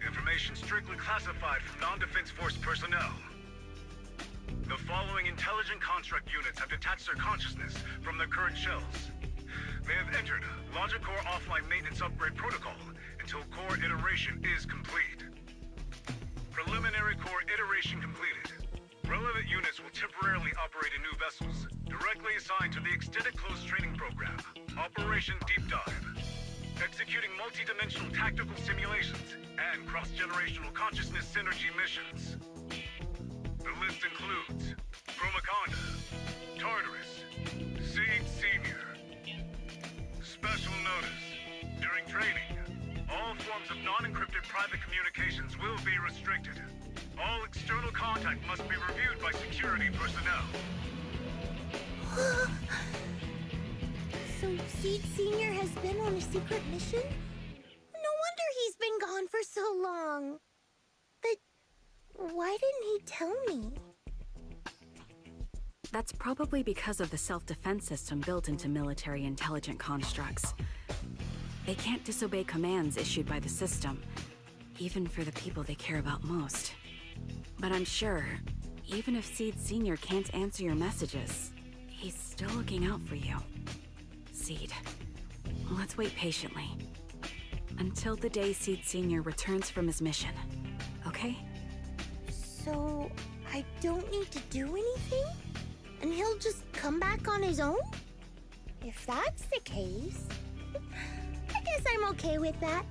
Speaker 10: Information strictly classified from non-defense force personnel. The following intelligent construct units have detached their consciousness from their current shells. They have entered Logic Core offline maintenance upgrade protocol until core iteration is complete. Preliminary core iteration completed. Relevant units will temporarily operate in new vessels, directly assigned to the Extended Close Training Program, Operation Deep Dive. Executing multi-dimensional tactical simulations and cross-generational consciousness synergy missions. The list includes Chromaconda, Tartarus, Seed Senior. Special notice. During training, all forms of non-encrypted private communications will be restricted. All external contact must be reviewed by security personnel.
Speaker 7: So Seed Senior has been on a secret mission? No wonder he's been gone for so long. But why didn't he tell me?
Speaker 3: That's probably because of the self-defense system built into military intelligent constructs. They can't disobey commands issued by the system, even for the people they care about most. But I'm sure, even if Seed Senior can't answer your messages, he's still looking out for you. Seed, let's wait patiently. Until the day Seed Senior returns from his mission, okay?
Speaker 7: So I don't need to do anything? And he'll just come back on his own? If that's the case, I guess I'm okay with that.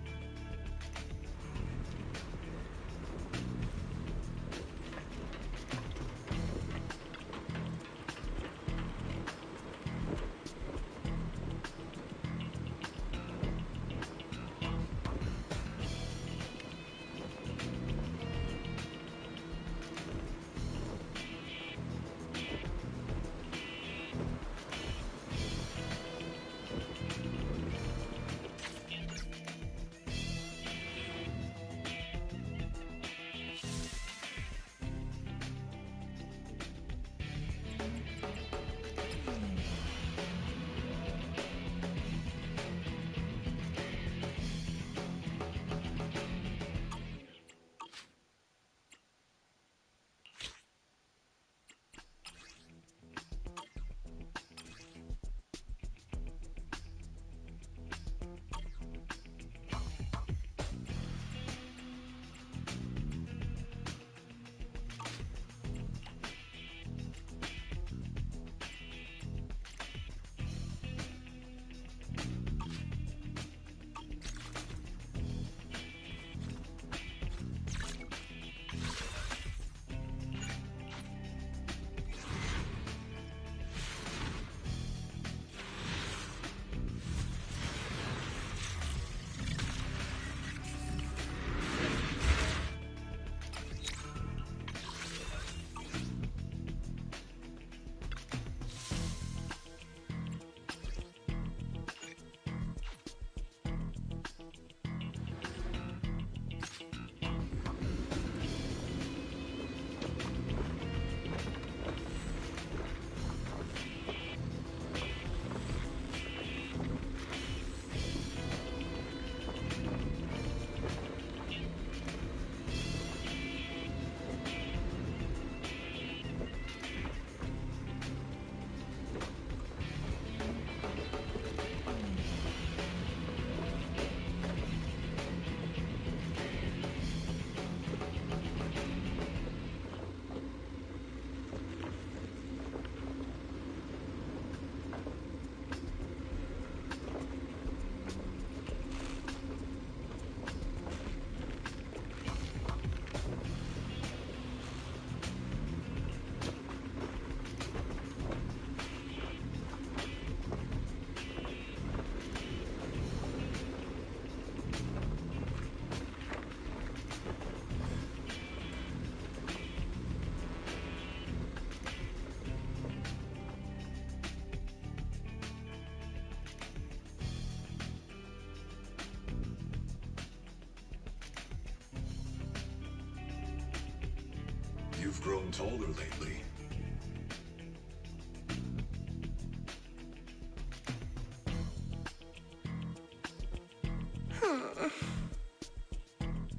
Speaker 11: you've grown taller lately.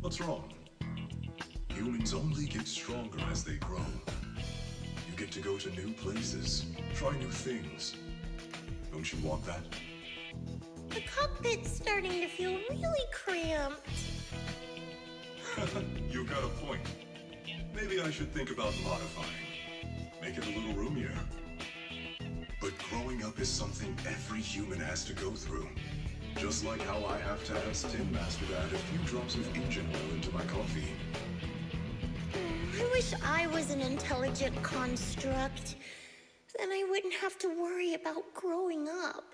Speaker 11: What's wrong? Humans only get stronger as they grow. You get to go to new places, try new things. Don't you want that?
Speaker 7: The cockpit's starting to feel really cramped.
Speaker 11: You got a point. Maybe I should think about modifying. Make it a little roomier. But growing up is something every human has to go through. Just like how I have to ask Tin Master to add a few drops of engine oil into my coffee.
Speaker 7: I wish I was an intelligent construct. Then I wouldn't have to worry about growing up.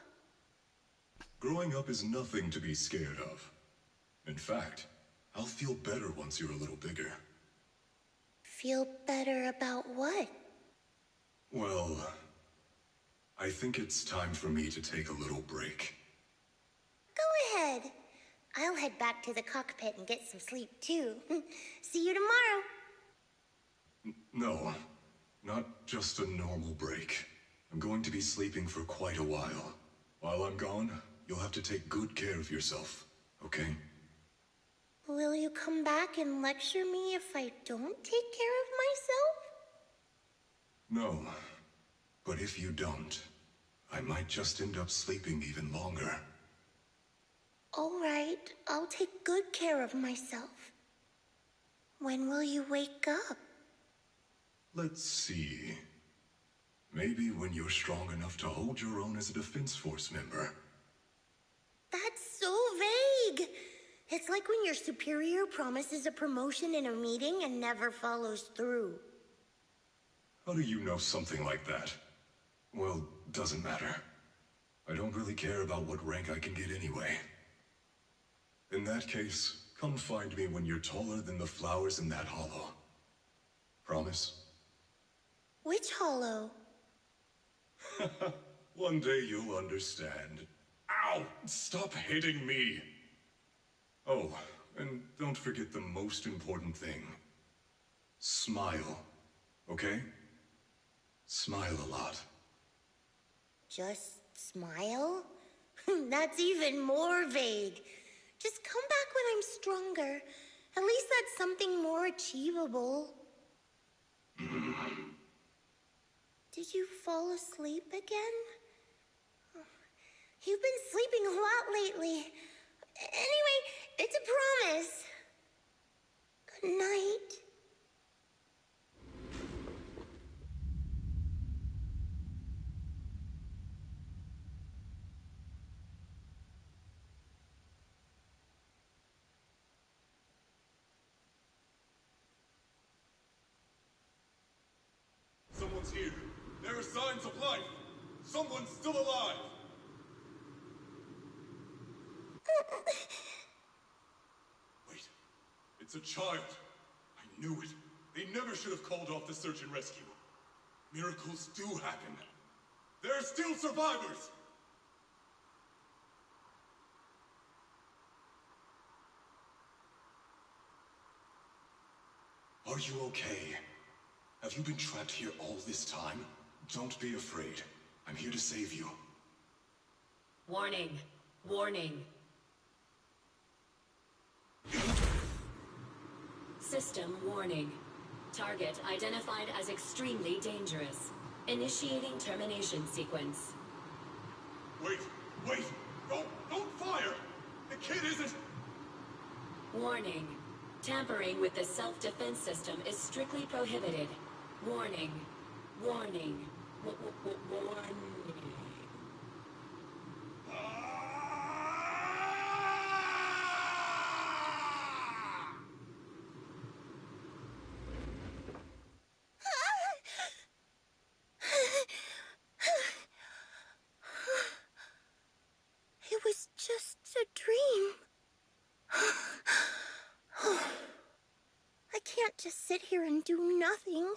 Speaker 11: Growing up is nothing to be scared of. In fact, I'll feel better once you're a little bigger.
Speaker 7: Feel better about what?
Speaker 11: Well, I think it's time for me to take a little break.
Speaker 7: Go ahead. I'll head back to the cockpit and get some sleep too. See you tomorrow.
Speaker 11: No, not just a normal break. I'm going to be sleeping for quite a while. While I'm gone, you'll have to take good care of yourself, okay?
Speaker 7: Will you come back and lecture me if I don't take care of myself?
Speaker 11: No, but if you don't, I might just end up sleeping even longer.
Speaker 7: All right, I'll take good care of myself. When will you wake up?
Speaker 11: Let's see. Maybe when you're strong enough to hold your own as a Defense Force member.
Speaker 7: That's so vague. It's like when your superior promises a promotion in a meeting and never follows through.
Speaker 11: How do you know something like that? Well, doesn't matter. I don't really care about what rank I can get anyway. In that case, come find me when you're taller than the flowers in that hollow. Promise?
Speaker 7: Which hollow?
Speaker 11: One day you'll understand. Ow! Stop hitting me! Oh, and don't forget the most important thing. Smile, okay? Smile a lot.
Speaker 7: Just smile? That's even more vague. Just come back when I'm stronger. At least that's something more achievable. Did you fall asleep again? You've been sleeping a lot lately. Anyway, it's a promise. Good night.
Speaker 11: Someone's here. There are signs of life. Someone's still alive. Wait. It's a child. I knew it. They never should have called off the search and rescue. Miracles do happen. There are still survivors! Are you okay? Have you been trapped here all this time? Don't be afraid. I'm here to save you.
Speaker 6: Warning. Warning. System warning. Target identified as extremely dangerous. Initiating termination sequence.
Speaker 11: Wait! Don't fire! The kid isn't...
Speaker 6: Warning. Tampering with the self-defense system is strictly prohibited. Warning. Warning. Warning.
Speaker 7: It was just a dream. I can't just sit here and do nothing.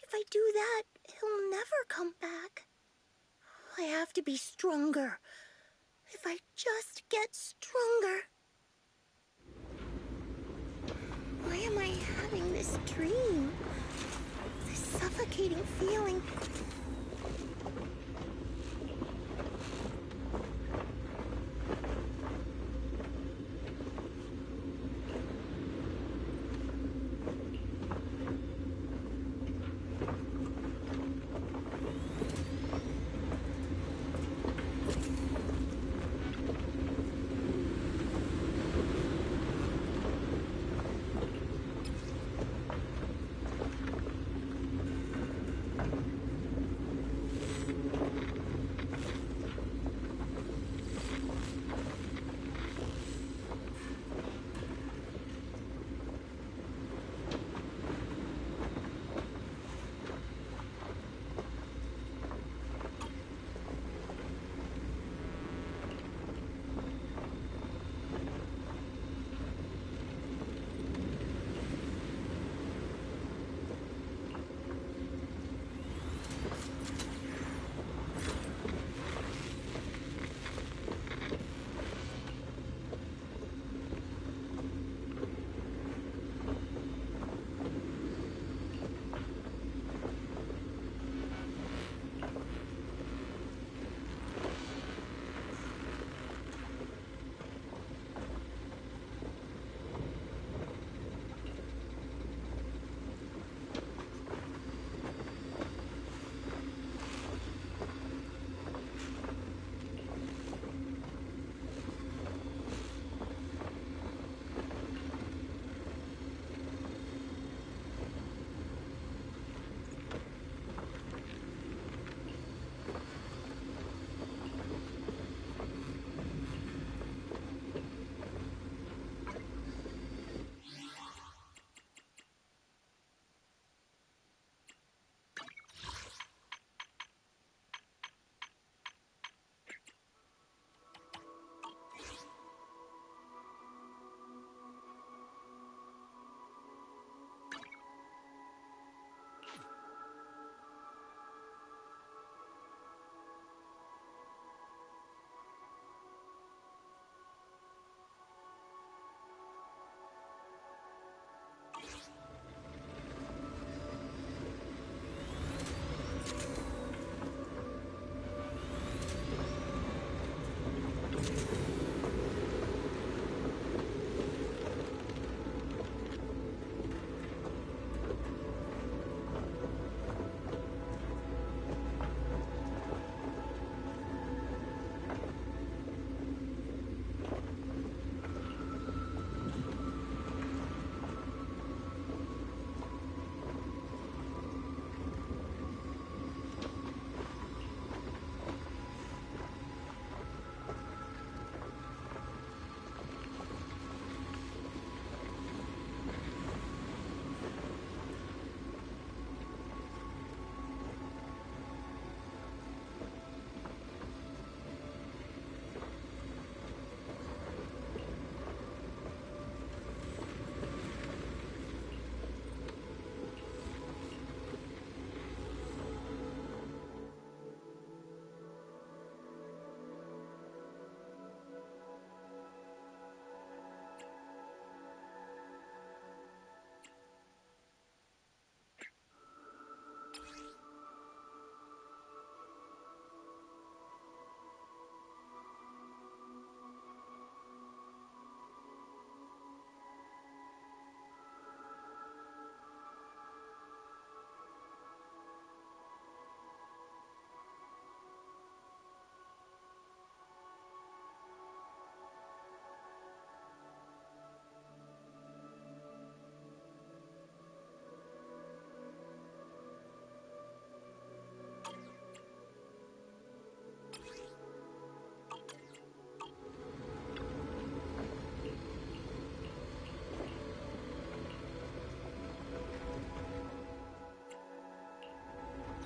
Speaker 7: If I do that, he'll never come back. I have to be stronger. If I just get stronger. Why am I having this dream? suffocating feeling.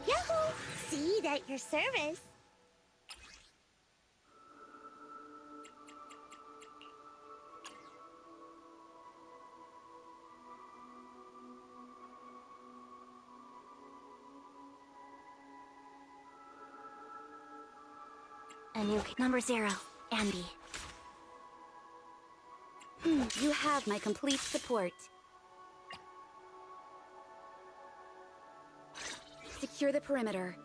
Speaker 7: Yahoo! See, at your service.
Speaker 2: A new number 0, SAnby. You have my complete support.
Speaker 3: Secure the perimeter.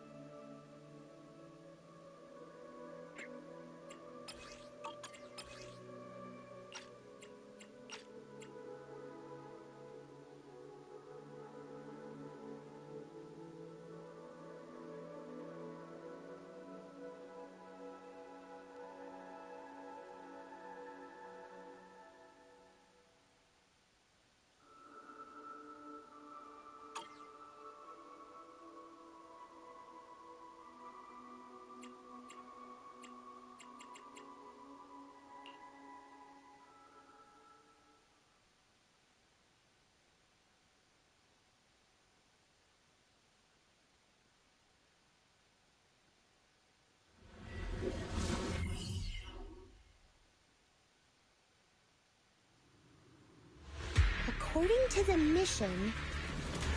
Speaker 7: According to the mission,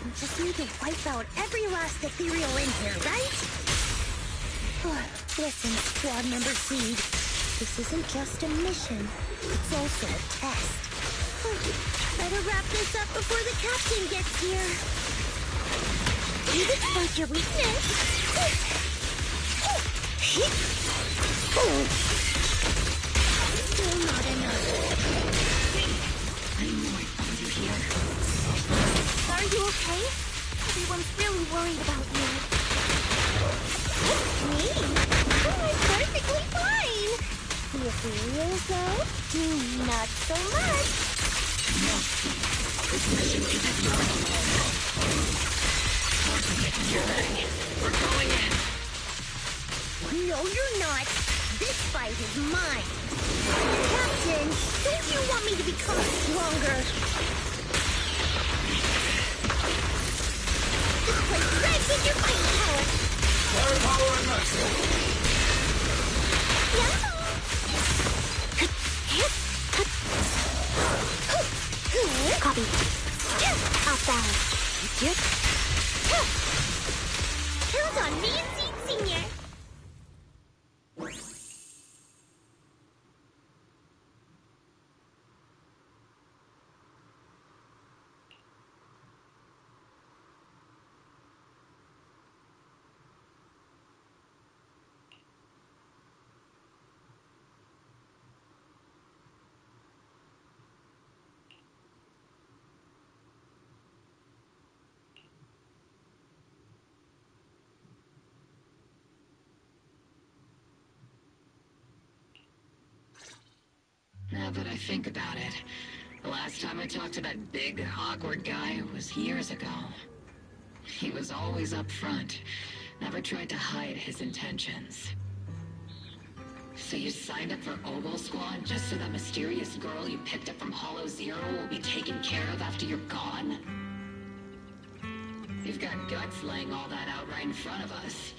Speaker 7: we just need to wipe out every last ethereal in here, right? Listen, Squad Member Seed. This isn't just a mission. It's also a test. Better wrap this up before the captain gets here. You'd expose your weakness. Still not enough.
Speaker 2: Are you okay? Everyone's really worried about you.
Speaker 7: Me? I'm perfectly fine. The ethereals, though, not so much.
Speaker 6: We're going in.
Speaker 7: No, you're not. This fight is mine. Captain, don't you want me to become stronger? This place drags with your fighting power.
Speaker 11: Firepower and maximum.
Speaker 7: Yeah.
Speaker 2: Copy. Off balance.
Speaker 7: Count on me and Seed Senior.
Speaker 6: Now that I think about it, the last time I talked to that big, awkward guy was years ago. He was always up front, never tried to hide his intentions. So you signed up for Ogle Squad just so that mysterious girl you picked up from Hollow Zero will be taken care of after you're gone? You've got guts laying all that out right in front of us.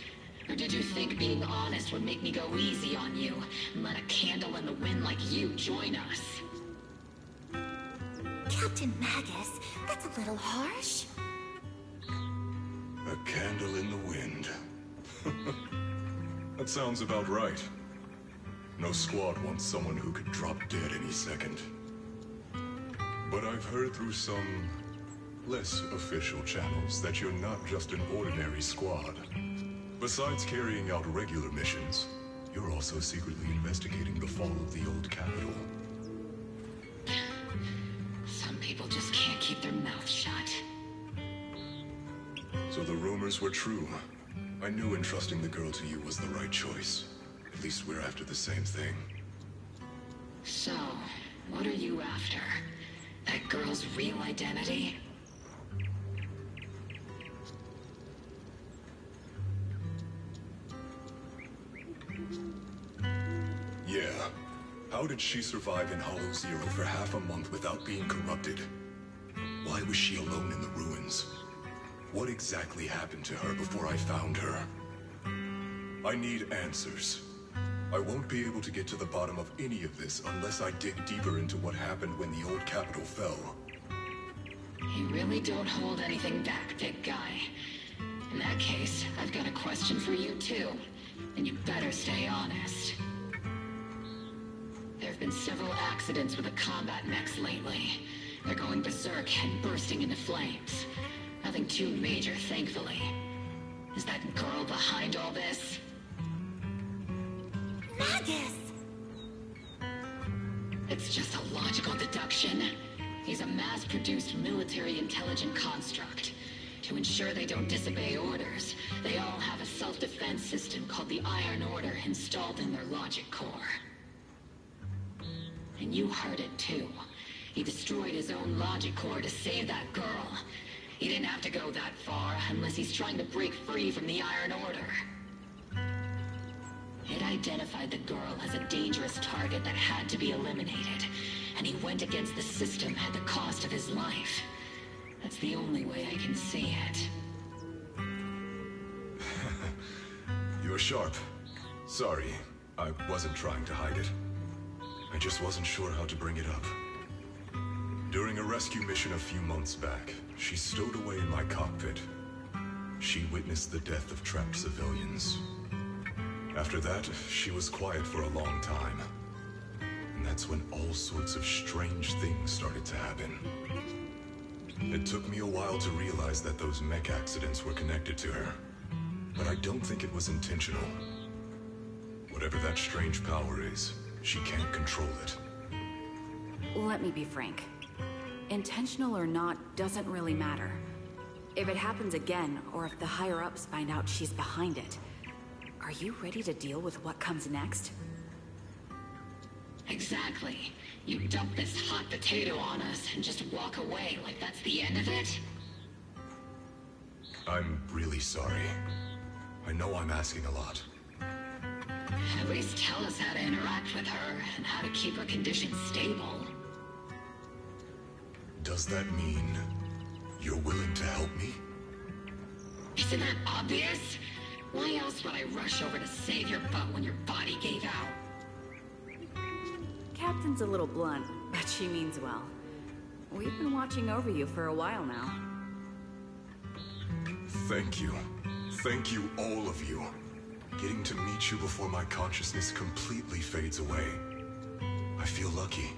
Speaker 6: Or did you think being honest would make me go easy on you and let a candle in the wind like you join us?
Speaker 2: Captain Magus, that's a little harsh.
Speaker 11: A candle in the wind. That sounds about right. No squad wants someone who could drop dead any second. But I've heard through some less official channels that you're not just an ordinary squad. Besides carrying out regular missions, you're also secretly investigating the fall of the old capital.
Speaker 6: Some people just can't keep their mouths shut.
Speaker 11: So the rumors were true. I knew entrusting the girl to you was the right choice. At least we're after the same thing.
Speaker 6: So, what are you after? That girl's real identity?
Speaker 11: Yeah. How did she survive in Hollow Zero for half a month without being corrupted? Why was she alone in the ruins? What exactly happened to her before I found her? I need answers. I won't be able to get to the bottom of any of this unless I dig deeper into what happened when the old capital fell.
Speaker 6: You really don't hold anything back, big guy. In that case, I've got a question for you too. And you better stay honest. There have been several accidents with the combat mechs lately. They're going berserk and bursting into flames. Nothing too major, thankfully. Is that girl behind all this?
Speaker 2: Magus!
Speaker 6: It's just a logical deduction. He's a mass-produced military intelligent construct. To ensure they don't disobey orders, they all have a self-defense system called the Iron Order installed in their logic core. And you heard it too. He destroyed his own logic core to save that girl. He didn't have to go that far unless he's trying to break free from the Iron Order. It identified the girl as a dangerous target that had to be eliminated, and he went against the system at the cost of his life. That's the only way I can see it.
Speaker 11: You're sharp. Sorry, I wasn't trying to hide it. I just wasn't sure how to bring it up. During a rescue mission a few months back, she stowed away in my cockpit. She witnessed the death of trapped civilians. After that, she was quiet for a long time. And that's when all sorts of strange things started to happen. It took me a while to realize that those mech accidents were connected to her. But I don't think it was intentional. Whatever that strange power is, she can't control it.
Speaker 3: Let me be frank. Intentional or not doesn't really matter. If it happens again, or if the higher-ups find out she's behind it, are you ready to deal with what comes next?
Speaker 6: Exactly. You dump this hot potato on us and just walk away like that's the end of it?
Speaker 11: I'm really sorry. I know I'm asking a lot.
Speaker 6: At least tell us how to interact with her and how to keep her condition stable.
Speaker 11: Does that mean you're willing to help me?
Speaker 6: Isn't that obvious? Why else would I rush over to save your butt when your body gave out?
Speaker 3: Captain's a little blunt, but she means well. We've been watching over you for a while now.
Speaker 11: Thank you. Thank you, all of you. Getting to meet you before my consciousness completely fades away. I feel lucky.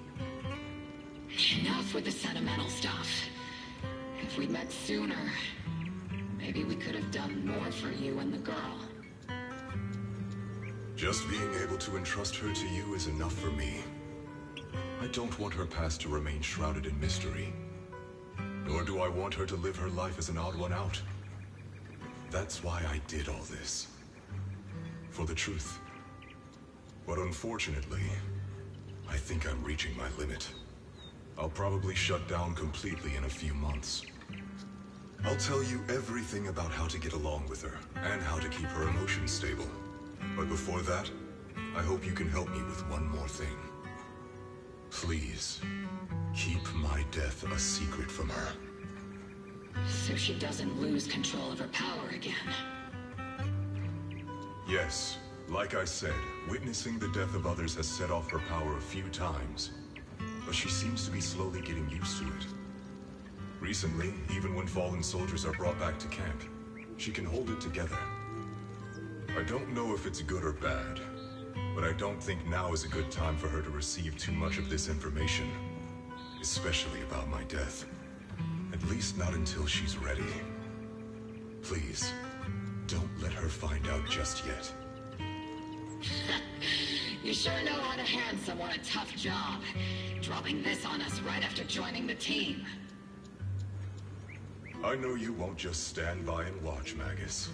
Speaker 6: Enough with the sentimental stuff. If we'd met sooner, maybe we could have done more for you and the girl.
Speaker 11: Just being able to entrust her to you is enough for me. I don't want her past to remain shrouded in mystery. Nor do I want her to live her life as an odd one out. That's why I did all this. For the truth. But unfortunately, I think I'm reaching my limit. I'll probably shut down completely in a few months. I'll tell you everything about how to get along with her, and how to keep her emotions stable. But before that, I hope you can help me with one more thing. Please, keep my death a secret from her.
Speaker 6: So she doesn't lose control of her power again.
Speaker 11: Yes, like I said, witnessing the death of others has set off her power a few times. But she seems to be slowly getting used to it. Recently, even when fallen soldiers are brought back to camp, she can hold it together. I don't know if it's good or bad, but I don't think now is a good time for her to receive too much of this information. Especially about my death. At least not until she's ready. Please, don't let her find out just yet.
Speaker 6: You sure know how to hand someone a tough job, dropping this on us right after joining the team.
Speaker 11: I know you won't just stand by and watch, Magus.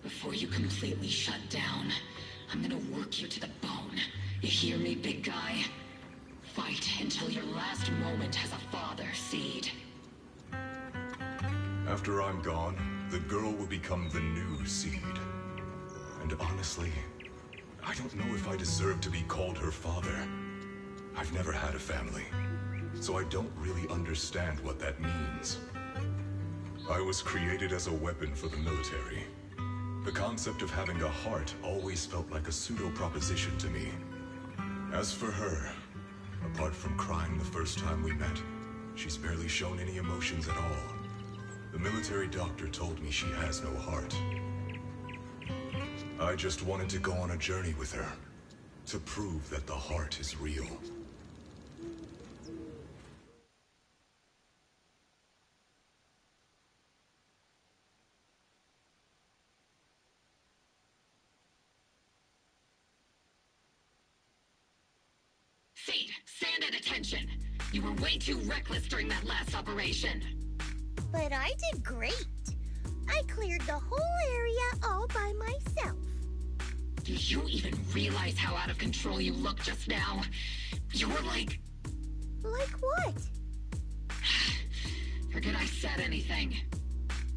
Speaker 6: Before you completely shut down, I'm gonna work you to the bone. You hear me, big guy? Fight until your last moment as a father seed.
Speaker 11: After I'm gone, the girl will become the new seed. And honestly, I don't know if I deserve to be called her father. I've never had a family, so I don't really understand what that means. I was created as a weapon for the military. The concept of having a heart always felt like a pseudo-proposition to me. As for her, apart from crying the first time we met, she's barely shown any emotions at all. The military doctor told me she has no heart. I just wanted to go on a journey with her, to prove that the heart is real.
Speaker 6: attention. You were way too reckless during that last operation.
Speaker 7: But I did great. I cleared the whole area all by myself.
Speaker 6: Do you even realize how out of control you looked just now? You were like...
Speaker 7: Like what?
Speaker 6: Forget I said anything.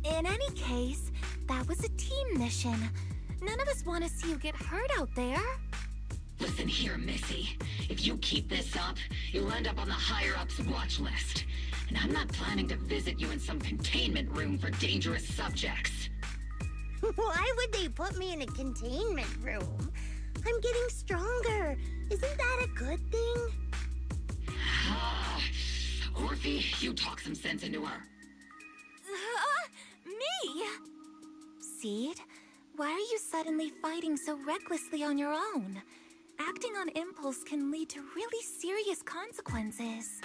Speaker 2: In any case, that was a team mission. None of us want to see you get hurt out there.
Speaker 6: Listen here, Missy. If you keep this up, you'll end up on the higher-ups watch list. And I'm not planning to visit you in some containment room for dangerous subjects.
Speaker 7: Why would they put me in a containment room? I'm getting stronger. Isn't that a good thing?
Speaker 6: Orphie, you talk some sense into her.
Speaker 2: Me? Seed, why are you suddenly fighting so recklessly on your own? Acting on impulse can lead to really serious consequences.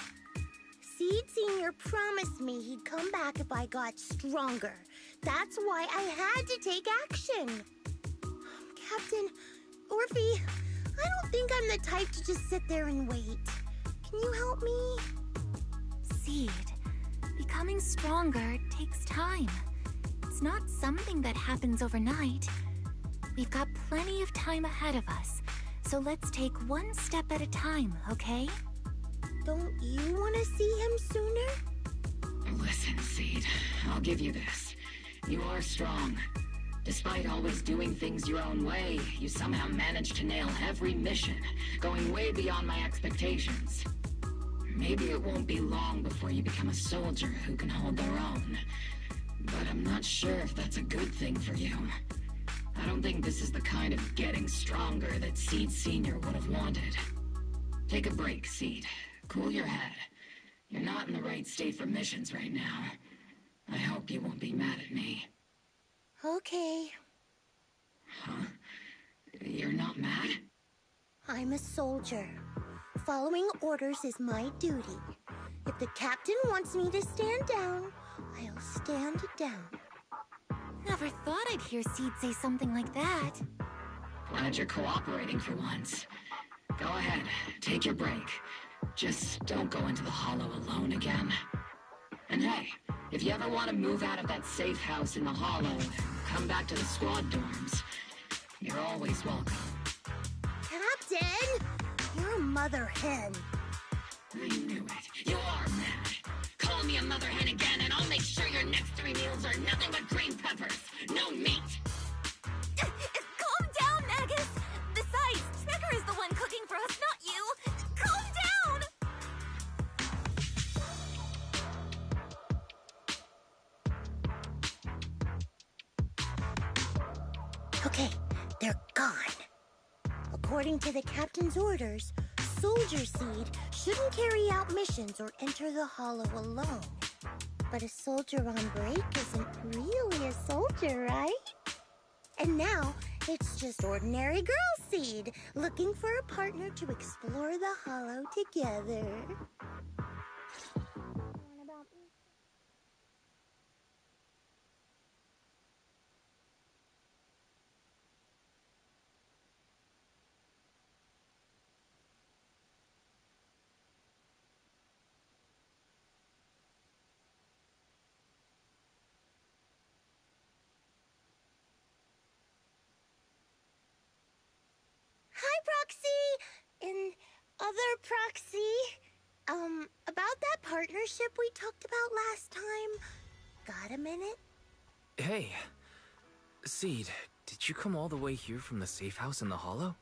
Speaker 7: Seed Senior promised me he'd come back if I got stronger. That's why I had to take action. Captain, Orphie, I don't think I'm the type to just sit there and wait. Can you help me?
Speaker 2: Seed, becoming stronger takes time. It's not something that happens overnight. We've got plenty of time ahead of us, so let's take one step at a time, okay?
Speaker 7: Don't you want to see him sooner?
Speaker 6: Listen, Seed, I'll give you this. You are strong. Despite always doing things your own way, you somehow managed to nail every mission, going way beyond my expectations. Maybe it won't be long before you become a soldier who can hold their own. But I'm not sure if that's a good thing for you. I don't think this is the kind of getting stronger that Seed Senior would have wanted. Take a break, Seed. Cool your head. You're not in the right state for missions right now. I hope you won't be mad at me.
Speaker 7: Okay.
Speaker 6: Huh? You're not mad?
Speaker 7: I'm a soldier. Following orders is my duty. If the captain wants me to stand down, I'll stand down.
Speaker 2: Never thought I'd hear Seed say something like that.
Speaker 6: Glad you're cooperating for once. Go ahead, take your break. Just don't go into the hollow alone again. And hey, if you ever want to move out of that safe house in the hollow and come back to the squad dorms, you're always welcome.
Speaker 7: Captain! You're a mother hen.
Speaker 6: I knew it. You are mad. Call me a mother hen again and I'll make sure your next 3 meals are nothing but green peppers. No meat.
Speaker 2: Calm down, Nagus! Besides, Trigger is the one cooking for us, not you! Calm down!
Speaker 7: Okay, they're gone. According to the captain's orders, Soldier Seed shouldn't carry out missions or enter the hollow alone. But a soldier on break isn't really a soldier, right? And now, it's just ordinary girl Seed looking for a partner to explore the hollow together. Hi, Proxy! And other Proxy. About that partnership we talked about last time. Got a minute?
Speaker 9: Hey, Seed, did you come all the way here from the safe house in the hollow?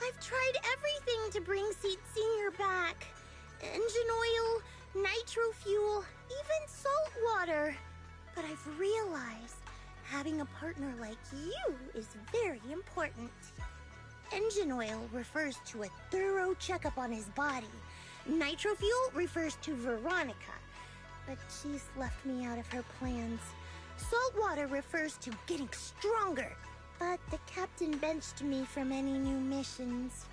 Speaker 7: I've tried everything to bring Seed Senior back. Engine oil, nitro fuel, even salt water. But I've realized having a partner like you is very important. Engine oil refers to a thorough checkup on his body. Nitro fuel refers to Veronica, but she's left me out of her plans. Salt water refers to getting stronger, but the captain benched me from any new missions.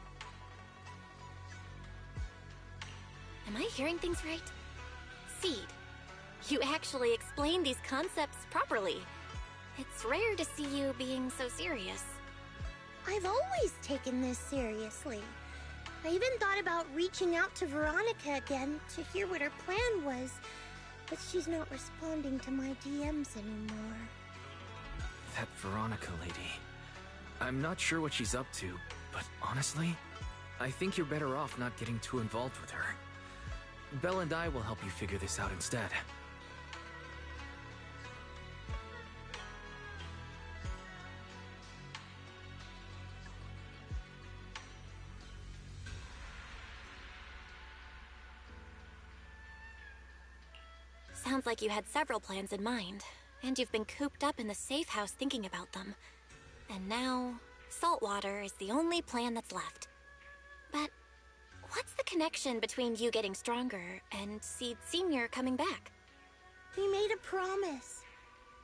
Speaker 2: Am I hearing things right? Seed, You actually explain these concepts properly. It's rare to see you being so serious.
Speaker 7: I've always taken this seriously. I even thought about reaching out to Veronica again to hear what her plan was, but she's not responding to my DMs anymore.
Speaker 9: That Veronica lady. I'm not sure what she's up to, but honestly, I think you're better off not getting too involved with her. Belle and I will help you figure this out instead.
Speaker 2: Sounds like you had several plans in mind, and you've been cooped up in the safe house thinking about them. And now, saltwater is the only plan that's left. But what's the connection between you getting stronger and Seed Sr. coming back?
Speaker 7: He made a promise,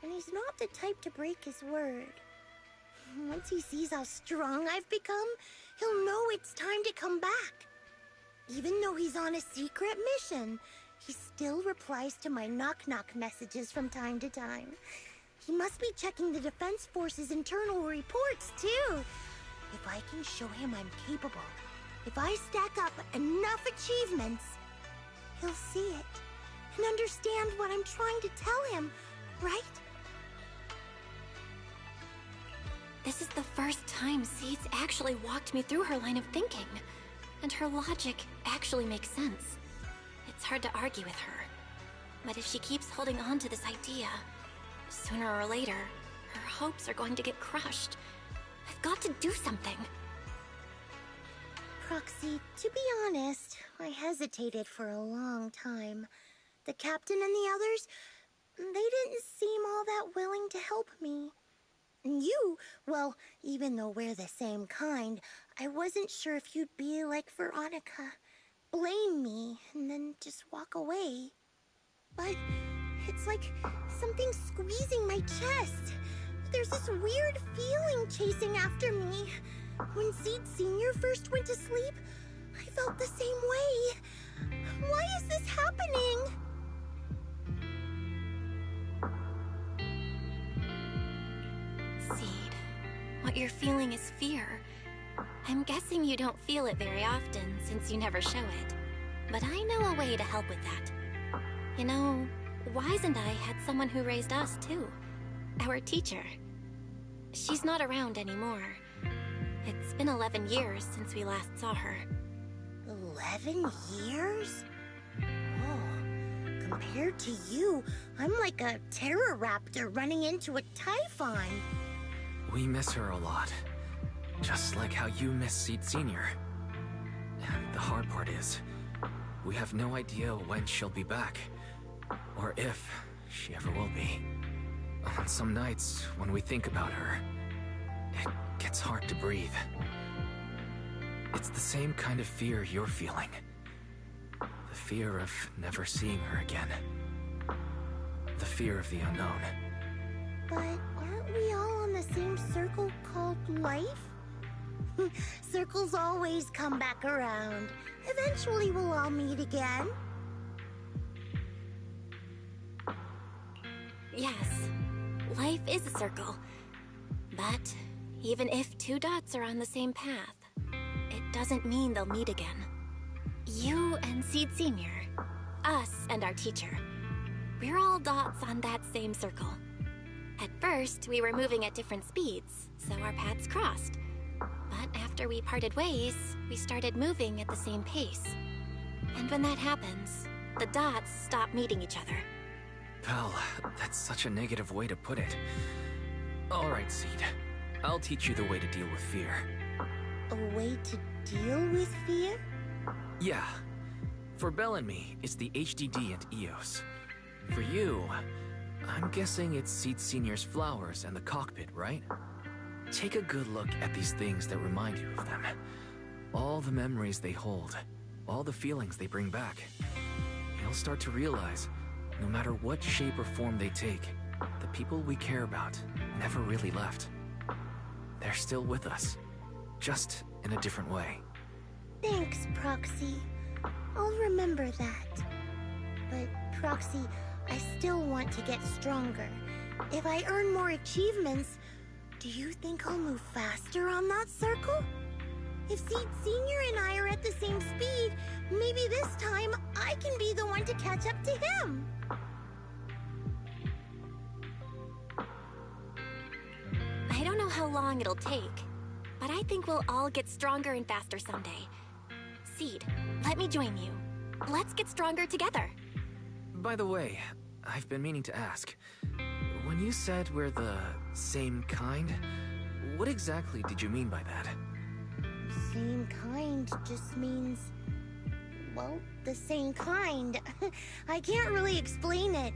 Speaker 7: and he's not the type to break his word. Once he sees how strong I've become, he'll know it's time to come back. Even though he's on a secret mission, he still replies to my knock-knock messages from time to time. He must be checking the Defense Force's internal reports, too. If I can show him I'm capable, if I stack up enough achievements, he'll see it and understand what I'm trying to tell him, right?
Speaker 2: This is the first time Seed's actually walked me through her line of thinking, and her logic actually makes sense. It's hard to argue with her, but if she keeps holding on to this idea, sooner or later, her hopes are going to get crushed. I've got to do something.
Speaker 7: Proxy, to be honest, I hesitated for a long time. The captain and the others, they didn't seem all that willing to help me. And you, well, even though we're the same kind, I wasn't sure if you'd be like Veronica. Blame me, and then just walk away. But it's like something squeezing my chest. There's this weird feeling chasing after me. When Seed Sr. first went to sleep, I felt the same way. Why is this happening?
Speaker 2: Seed, what you're feeling is fear. I'm guessing you don't feel it very often since you never show it. But I know a way to help with that. You know, Wise and I had someone who raised us too. Our teacher. She's not around anymore. It's been 11 years since we last saw her.
Speaker 7: 11 years? Oh, compared to you, I'm like a terror raptor running into a typhon.
Speaker 9: We miss her a lot. Just like how you miss Seed Sr. And the hard part is, we have no idea when she'll be back. Or if she ever will be. On some nights, when we think about her, it gets hard to breathe. It's the same kind of fear you're feeling. The fear of never seeing her again. The fear of the unknown.
Speaker 7: But aren't we all on the same circle called life? Circles always come back around. Eventually we'll all meet again.
Speaker 2: Yes, life is a circle. But even if two dots are on the same path, it doesn't mean they'll meet again. You and Seed Sr., us and our teacher, we're all dots on that same circle. At first, we were moving at different speeds, so our paths crossed. But after we parted ways, we started moving at the same pace. And when that happens, the dots stop meeting each other.
Speaker 9: Well, that's such a negative way to put it. Alright, Seed. I'll teach you the way to deal with fear.
Speaker 7: A way to deal with fear?
Speaker 9: Yeah. For Belle and me, it's the HDD and EOS. For you, I'm guessing it's Seed Sr.'s flowers and the cockpit, right? Take a good look at these things that remind you of them. All the memories they hold, all the feelings they bring back. You'll start to realize, no matter what shape or form they take, the people we care about never really left. They're still with us, just in a different way.
Speaker 7: Thanks, Proxy. I'll remember that. But, Proxy, I still want to get stronger. If I earn more achievements, do you think I'll move faster on that circle? If Seed Senior and I are at the same speed, maybe this time I can be the one to catch up to him.
Speaker 2: I don't know how long it'll take, but I think we'll all get stronger and faster someday. Seed, let me join you. Let's get stronger together.
Speaker 9: By the way, I've been meaning to ask. When you said we're the same kind, what exactly did you mean by that?
Speaker 7: Same kind just means, well, the same kind. I can't really explain it.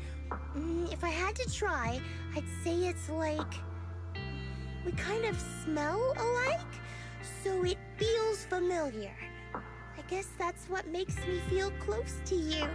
Speaker 7: If I had to try, I'd say it's like we kind of smell alike, so it feels familiar. I guess that's what makes me feel close to you.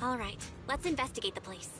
Speaker 2: All right, let's investigate the place.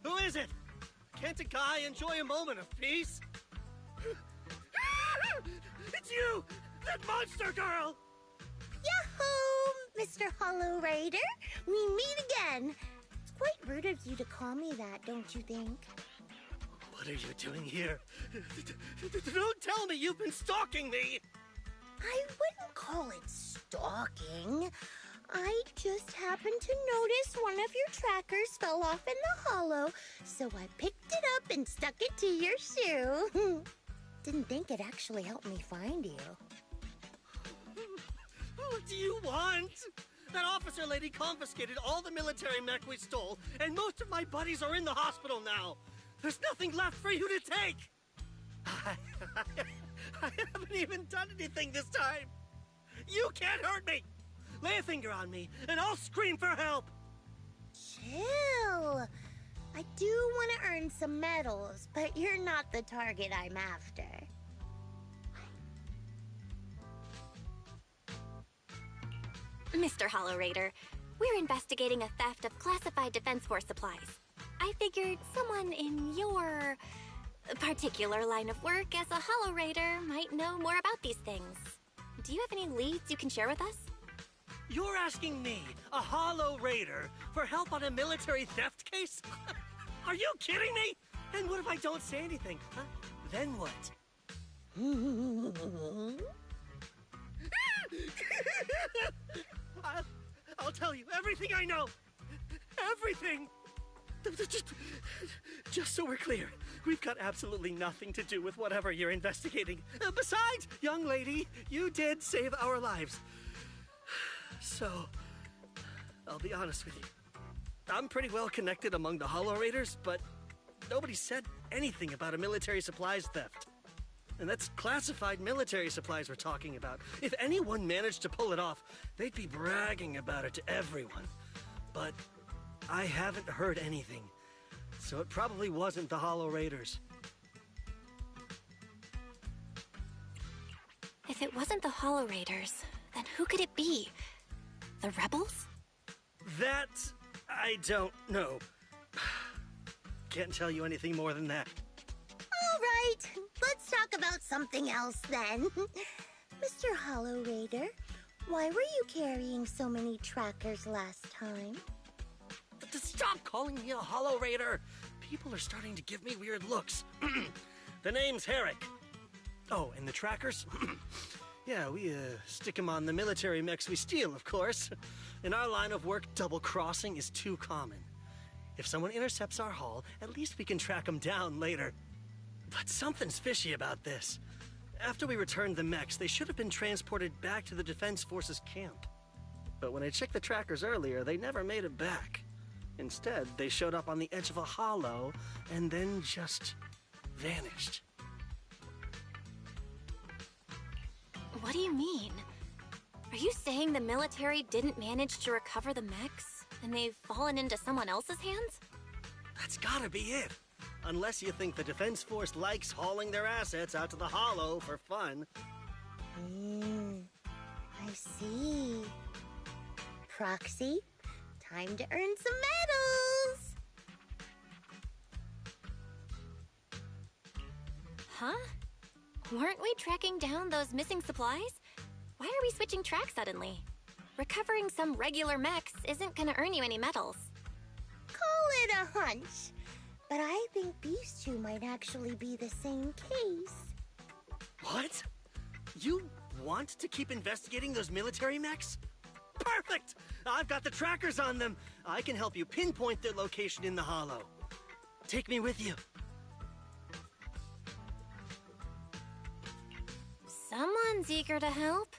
Speaker 4: Who is it? Can't a guy enjoy a moment of peace? It's you! That monster girl!
Speaker 7: Yahoo, Mr. Hollow Raider. We meet again. It's quite rude of you to call me that, don't you think?
Speaker 4: What are you doing here? Don't tell me you've been stalking me!
Speaker 7: I wouldn't call it stalking. I just happened to notice one of your trackers fell off in the hollow, so I picked it up and stuck it to your shoe. Didn't think it actually helped me find you.
Speaker 4: What do you want? That officer lady confiscated all the military mech we stole, and most of my buddies are in the hospital now. There's nothing left for you to take. I haven't even done anything this time. You can't hurt me. Lay a finger on me, and I'll scream for help.
Speaker 7: Chill. I do want to earn some medals, but you're not the target I'm after.
Speaker 2: Mr. Hollow Raider, we're investigating a theft of classified Defense Force supplies. I figured someone in your particular line of work as a Hollow Raider might know more about these things. Do you have any leads you can share with us?
Speaker 4: You're asking me, a Hollow Raider, for help on a military theft case? Are you kidding me? And what if I don't say anything? Huh? Then what? I'll tell you everything I know. Everything. Just so we're clear, we've got absolutely nothing to do with whatever you're investigating. Besides, young lady, you did save our lives. So, I'll be honest with you. I'm pretty well connected among the Hollow Raiders, but nobody said anything about a military supplies theft. And that's classified military supplies we're talking about. If anyone managed to pull it off, they'd be bragging about it to everyone. But I haven't heard anything, so it probably wasn't the Hollow Raiders.
Speaker 2: If it wasn't the Hollow Raiders, then who could it be? The rebels?
Speaker 4: That I don't know. Can't tell you anything more than that.
Speaker 7: All right, let's talk about something else then. Mr. Hollow Raider, why were you carrying so many trackers last time?
Speaker 4: Stop calling me a Hollow Raider! People are starting to give me weird looks. The name's Herrick. Oh, and the trackers? Yeah, we stick them on the military mechs we steal, of course. In our line of work, double-crossing is too common. If someone intercepts our haul, at least we can track them down later. But something's fishy about this. After we returned the mechs, they should have been transported back to the Defense Forces camp. But when I checked the trackers earlier, they never made it back. Instead, they showed up on the edge of a hollow and then just vanished.
Speaker 2: What do you mean? Are you saying the military didn't manage to recover the mechs, and they've fallen into someone else's hands?
Speaker 4: That's gotta be it. Unless you think the Defense Force likes hauling their assets out to the hollow for fun.
Speaker 7: I see. Proxy, time to earn some medals!
Speaker 2: Huh? Weren't we tracking down those missing supplies? Why are we switching tracks suddenly? Recovering some regular mechs isn't gonna earn you any medals.
Speaker 7: Call it a hunch. But I think these two might actually be the same case.
Speaker 4: What? You want to keep investigating those military mechs? Perfect! I've got the trackers on them. I can help you pinpoint their location in the hollow. Take me with you.
Speaker 2: Someone's eager to help.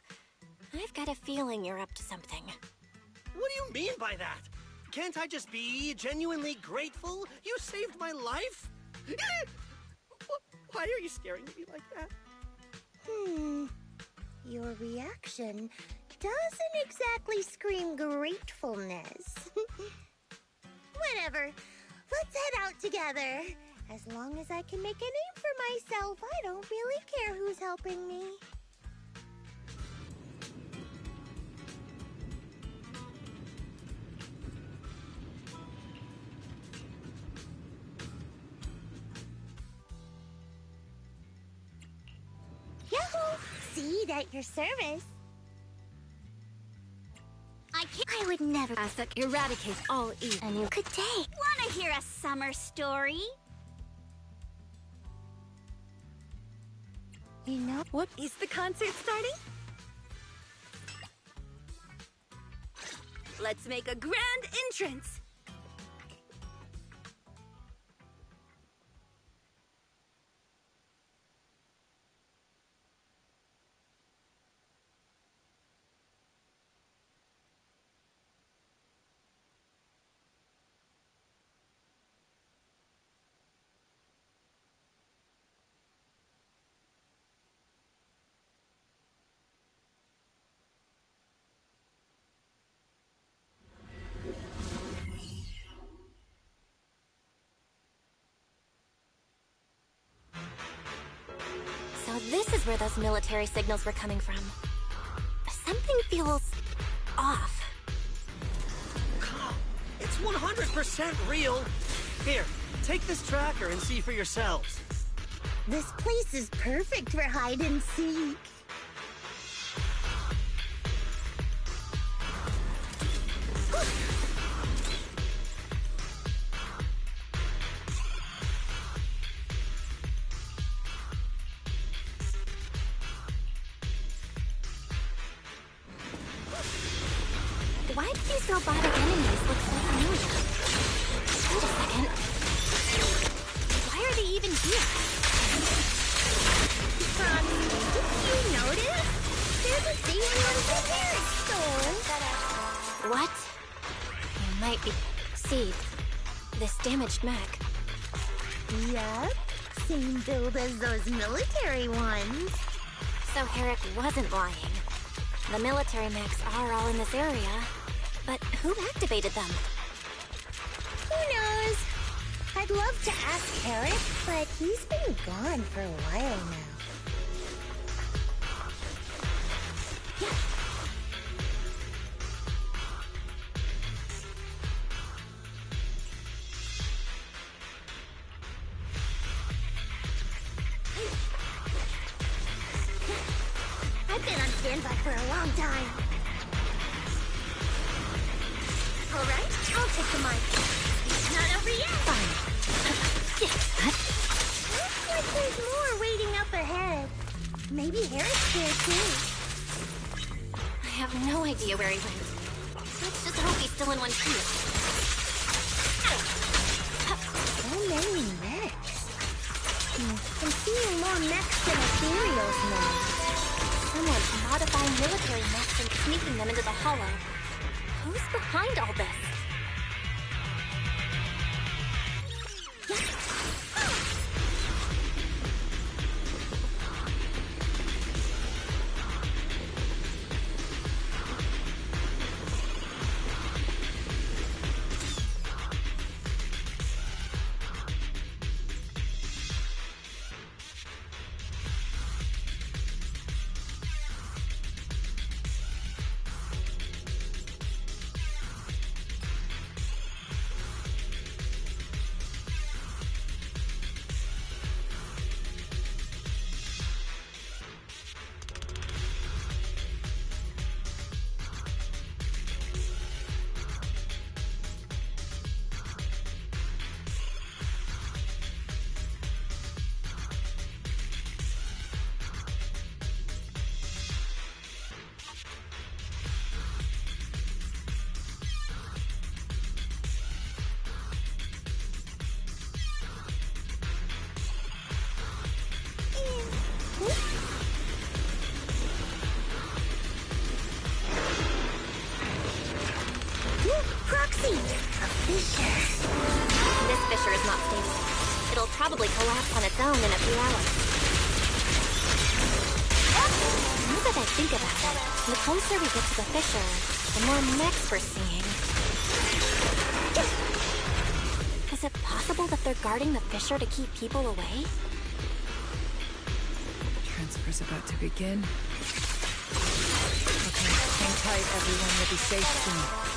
Speaker 2: I've got a feeling you're up to something.
Speaker 4: What do you mean by that? Can't I just be genuinely grateful? You saved my life? Why are you staring at me like that?
Speaker 7: Your reaction doesn't exactly scream gratefulness. Whatever. Let's head out together. As long as I can make a name for myself, I don't really care who's helping me. Yahoo! Seed at your service. I would never
Speaker 2: ask that eradicate all evil.
Speaker 7: and you could take.
Speaker 2: Wanna hear a summer story?
Speaker 7: You know
Speaker 2: What is the concert starting? Let's make a grand entrance. So this is where those military signals were coming from. Something feels off.
Speaker 4: It's 100% real. Here, take this tracker and see for yourselves.
Speaker 7: this place is perfect for hide and seek.
Speaker 2: Why do these robotic enemies look so familiar? Wait a second. Why are they even here?
Speaker 7: Did you notice? They're the same ones the parents stole.
Speaker 2: What? It might be Seed. This damaged mech.
Speaker 7: Yep, same build as those military ones.
Speaker 2: So Herrick wasn't lying. The military mechs are all in this area. But who activated them?
Speaker 7: Who knows? I'd love to ask Herrick, but he's been gone for a while now. I've been on standby for a long time. All right, I'll take the mic. It's not over yet.
Speaker 2: Fine.
Speaker 7: Looks like there's more waiting up ahead. Maybe Harry's here too.
Speaker 2: I have no idea where he went. Let's just hope he's still in one piece.
Speaker 7: So many mechs. I'm seeing more mechs than ethereals now.
Speaker 2: Someone's modifying military mechs and sneaking them into the hollow. Who's behind all this?
Speaker 7: Proxy! A fissure.
Speaker 2: This fissure is not stable. It'll probably collapse on its own in a few hours. Now that I think about it, the closer we get to the fissure, the more mechs we're seeing. Is it possible that they're guarding the fissure to keep people away?
Speaker 8: Transfer's about to begin. Okay, hang tight, everyone. You'll be safe soon.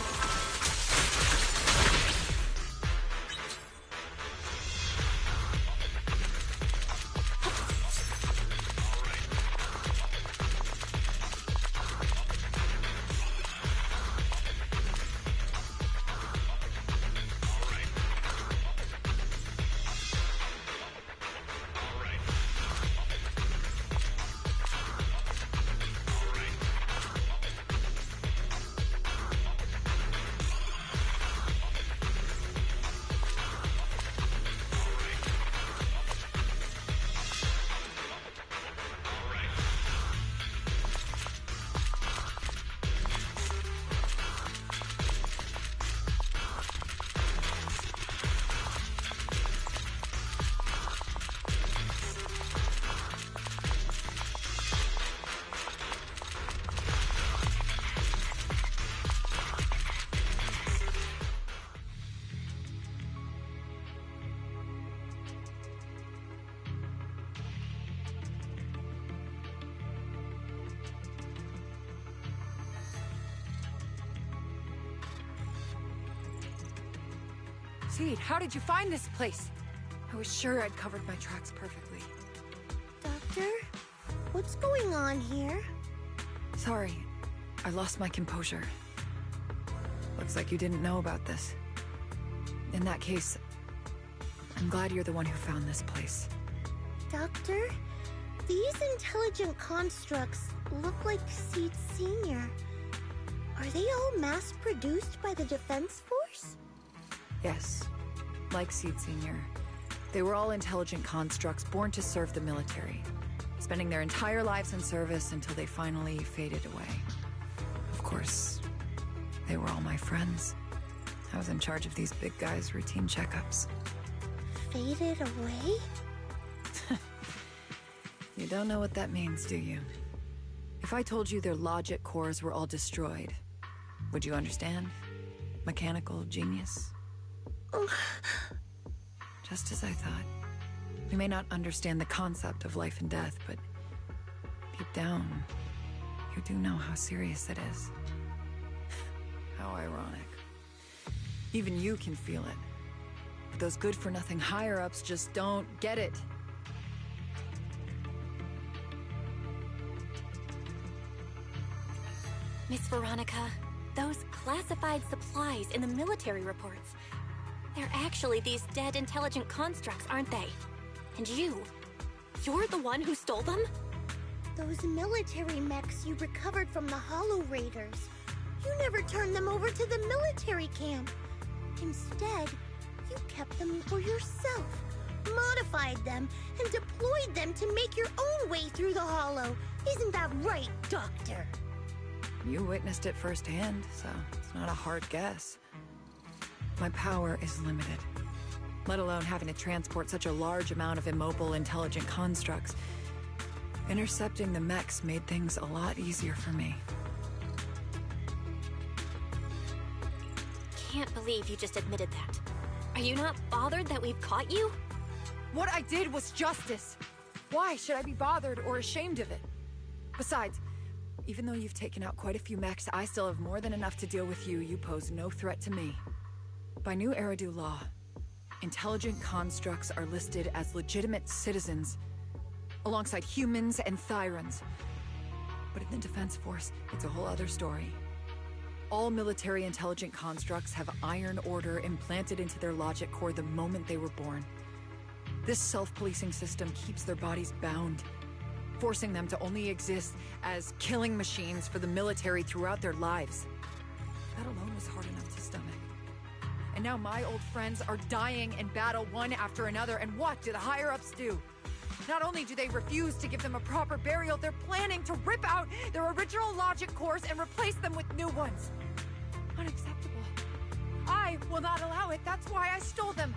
Speaker 8: Seed, how did you find this place? I was sure I'd covered my tracks perfectly.
Speaker 7: Doctor? What's going on here?
Speaker 8: Sorry, I lost my composure. Looks like you didn't know about this. In that case, I'm glad you're the one who found this place.
Speaker 7: Doctor? These intelligent constructs look like Seed Senior. Are they all mass-produced by the Defense Force?
Speaker 8: Yes, like Seed Senior. They were all intelligent constructs born to serve the military, spending their entire lives in service until they finally faded away. Of course, they were all my friends. I was in charge of these big guys' routine checkups.
Speaker 7: Faded away?
Speaker 8: You don't know what that means, do you? If I told you their logic cores were all destroyed, would you understand? Mechanical genius? Just as I thought. You may not understand the concept of life and death, but deep down, you do know how serious it is. How ironic. Even you can feel it. But those good-for-nothing higher-ups just don't get it.
Speaker 2: Miss Veronica, those classified supplies in the military reports, they're actually these dead intelligent constructs, aren't they? And you're the one who stole them?
Speaker 7: Those military mechs you recovered from the Hollow Raiders. You never turned them over to the military camp. Instead, you kept them for yourself, modified them, and deployed them to make your own way through the Hollow. Isn't that right, Doctor?
Speaker 8: You witnessed it firsthand, so it's not a hard guess. My power is limited, let alone having to transport such a large amount of immobile, intelligent constructs. Intercepting the mechs made things a lot easier for me.
Speaker 2: Can't believe you just admitted that. Are you not bothered that we've caught you?
Speaker 8: What I did was justice. Why should I be bothered or ashamed of it? Besides, even though you've taken out quite a few mechs, I still have more than enough to deal with you. You pose no threat to me. By new Eridu law, intelligent constructs are listed as legitimate citizens, alongside humans and Thyrans. But in the Defense Force, it's a whole other story. All military intelligent constructs have Iron Order implanted into their logic core the moment they were born. This self-policing system keeps their bodies bound, forcing them to only exist as killing machines for the military throughout their lives. That alone was hard enough to stomach. And now my old friends are dying in battle one after another, and what do the higher-ups do? Not only do they refuse to give them a proper burial, they're planning to rip out their original logic cores and replace them with new ones. Unacceptable. I will not allow it. That's why I stole them.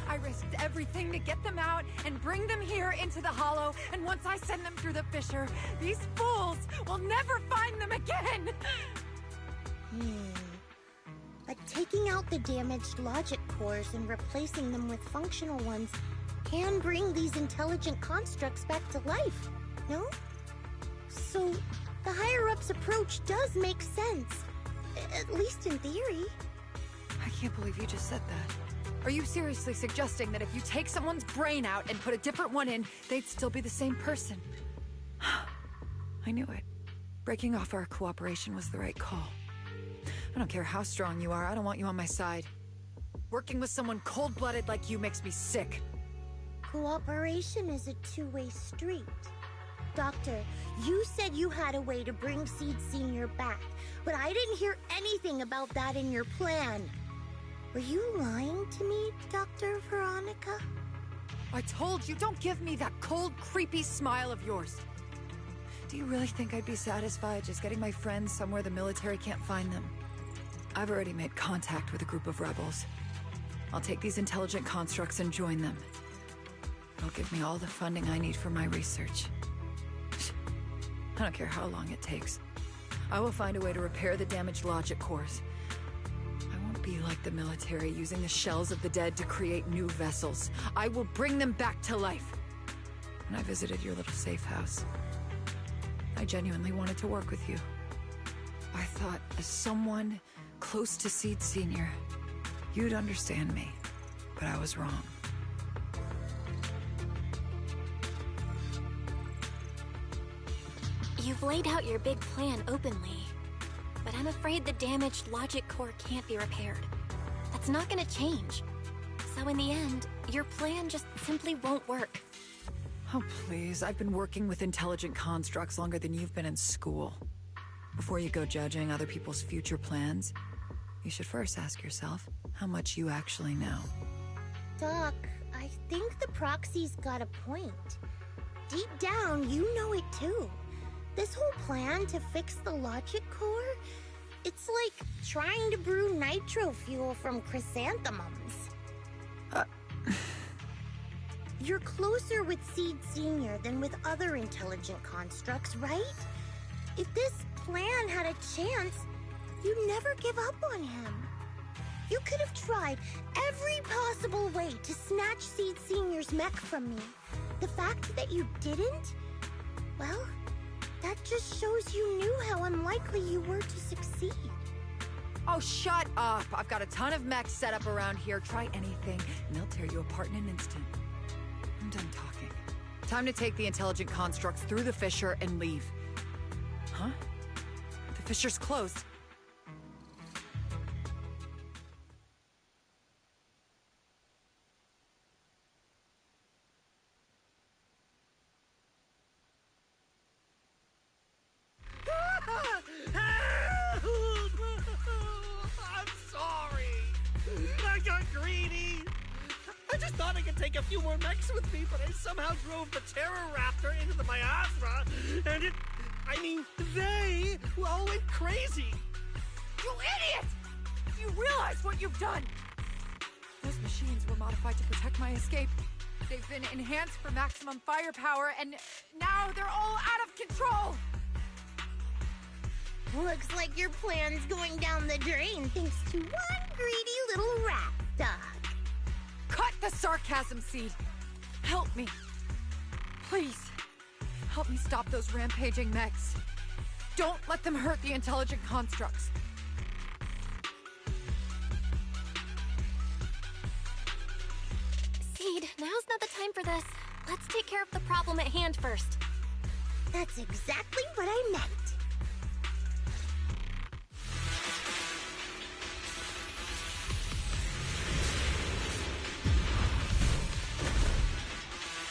Speaker 8: I risked everything to get them out and bring them here into the Hollow, and once I send them through the fissure, these fools will never find them again!
Speaker 7: But taking out the damaged logic cores and replacing them with functional ones can bring these intelligent constructs back to life, no? So, the higher-ups approach does make sense. At least in theory.
Speaker 8: I can't believe you just said that. Are you seriously suggesting that if you take someone's brain out and put a different one in, they'd still be the same person? I knew it. Breaking off our cooperation was the right call. I don't care how strong you are, I don't want you on my side. Working with someone cold-blooded like you makes me sick.
Speaker 7: Cooperation is a two-way street. Doctor, you said you had a way to bring Seed Senior back, but I didn't hear anything about that in your plan. Were you lying to me, Dr. Veronica?
Speaker 8: I told you, don't give me that cold, creepy smile of yours. Do you really think I'd be satisfied just getting my friends somewhere the military can't find them? I've already made contact with a group of rebels. I'll take these intelligent constructs and join them. They'll give me all the funding I need for my research. I don't care how long it takes. I will find a way to repair the damaged logic cores. I won't be like the military, using the shells of the dead to create new vessels. I will bring them back to life. When I visited your little safe house, I genuinely wanted to work with you. I thought, as someone close to Seed Senior, You'd understand me, but I was wrong.
Speaker 2: You've laid out your big plan openly, but I'm afraid the damaged logic core can't be repaired. That's not gonna change. So in the end, your plan just simply won't work.
Speaker 8: Oh, please. I've been working with intelligent constructs longer than you've been in school. Before you go judging other people's future plans, you should first ask yourself how much you actually know.
Speaker 7: Doc, I think the proxy's got a point. Deep down, you know it too. This whole plan to fix the logic core, it's like trying to brew nitro fuel from chrysanthemums. You're closer with Seed Senior than with other intelligent constructs, right? If this plan had a chance, you'd never give up on him. You could have tried every possible way to snatch Seed Senior's mech from me. The fact that you didn't, well, that just shows you knew how unlikely you were to succeed.
Speaker 8: Oh, shut up! I've got a ton of mechs set up around here. Try anything, and they'll tear you apart in an instant. I'm done talking. Time to take the intelligent constructs through the fissure and leave. Huh? The fissure's closed.
Speaker 4: I'm sorry. I got greedy. I just thought I could take a few more mechs with me, but I somehow drove the Terror Raptor into the m6Astra, and they all went crazy.
Speaker 8: You idiot! You realize what you've done? Those machines were modified to protect my escape. They've been enhanced for maximum firepower, and now they're all out of control!
Speaker 7: Looks like your plan's going down the drain thanks to one greedy little rat, Doc.
Speaker 8: Cut the sarcasm, Seed. Help me. Please. Help me stop those rampaging mechs. Don't let them hurt the intelligent constructs.
Speaker 2: Seed, now's not the time for this. Let's take care of the problem at hand first.
Speaker 7: That's exactly what I meant.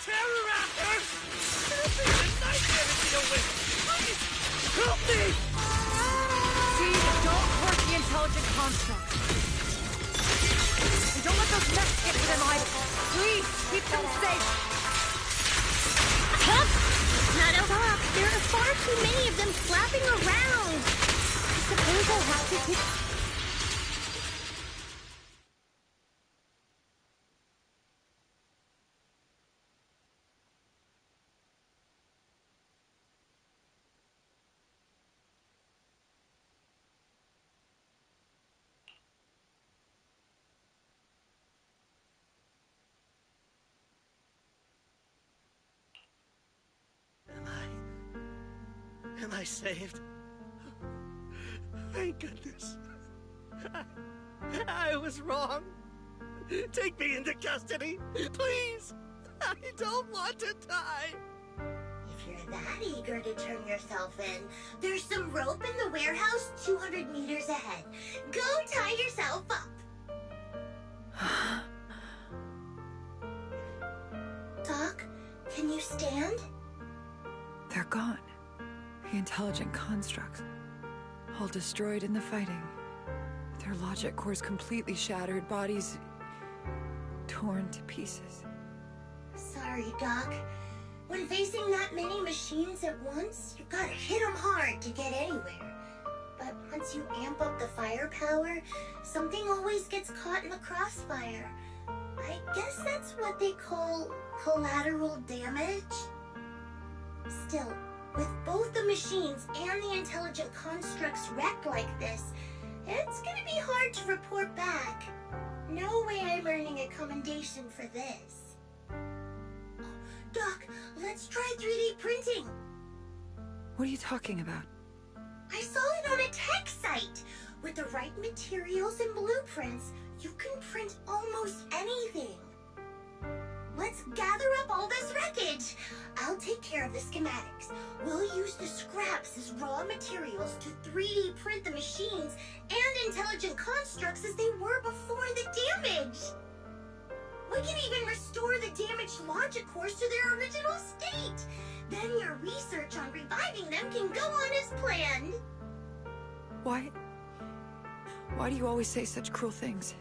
Speaker 4: Terror Raptors! This is a nightmare if you don't win. Please, help me!
Speaker 8: Seed, don't hurt the intelligent constructs. And don't let those mechs get to them either. Please, keep them safe.
Speaker 7: Huh? Not a lot. There are far too many of them flapping around. I suppose I'll have to take...
Speaker 4: Am I saved? Thank goodness. I was wrong. Take me into custody, please. I don't want to die.
Speaker 7: If you're that eager to turn yourself in, there's some rope in the warehouse 200 meters ahead. Go tie yourself up. Doc, can you stand?
Speaker 8: They're gone. The intelligent constructs. All destroyed in the fighting. Their logic cores completely shattered, bodies torn to pieces.
Speaker 7: Sorry, Doc. When facing that many machines at once, you gotta hit them hard to get anywhere. But once you amp up the firepower, something always gets caught in the crossfire. I guess that's what they call collateral damage. Still, with both the machines and the intelligent constructs wrecked like this, it's gonna be hard to report back. No way I'm earning a commendation for this. Doc, let's try 3D printing.
Speaker 8: What are you talking about?
Speaker 7: I saw it on a tech site. With the right materials and blueprints, You can print almost anything. Let's gather up all this wreckage. I'll take care of the schematics. We'll use the scraps as raw materials to 3D print the machines and intelligent constructs as they were before the damage. We can even restore the damaged logic cores to their original state. Then your research on reviving them can go on as planned.
Speaker 8: Why do you always say such cruel things?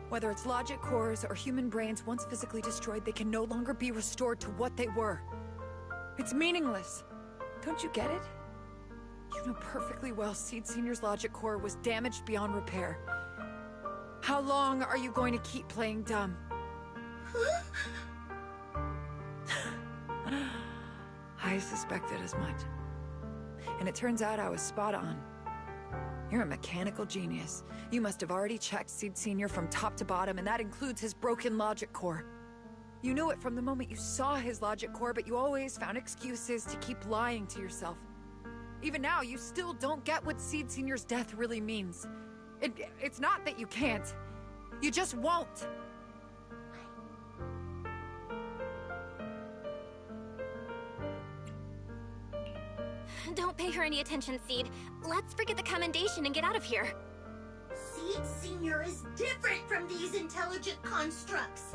Speaker 8: Whether it's logic cores or human brains once physically destroyed, they can no longer be restored to what they were. It's meaningless. Don't you get it? You know perfectly well Seed Senior's logic core was damaged beyond repair. How long are you going to keep playing dumb? I suspected as much. And it turns out I was spot on. You're a mechanical genius. You must have already checked Seed Senior from top to bottom, and that includes his broken logic core. You knew it from the moment you saw his logic core, but you always found excuses to keep lying to yourself. Even now, you still don't get what Seed Senior's death really means. It's not that you can't. You just won't.
Speaker 2: Don't pay her any attention, Seed. Let's forget the commendation and get out of here.
Speaker 7: Seed Senior is different from these intelligent constructs.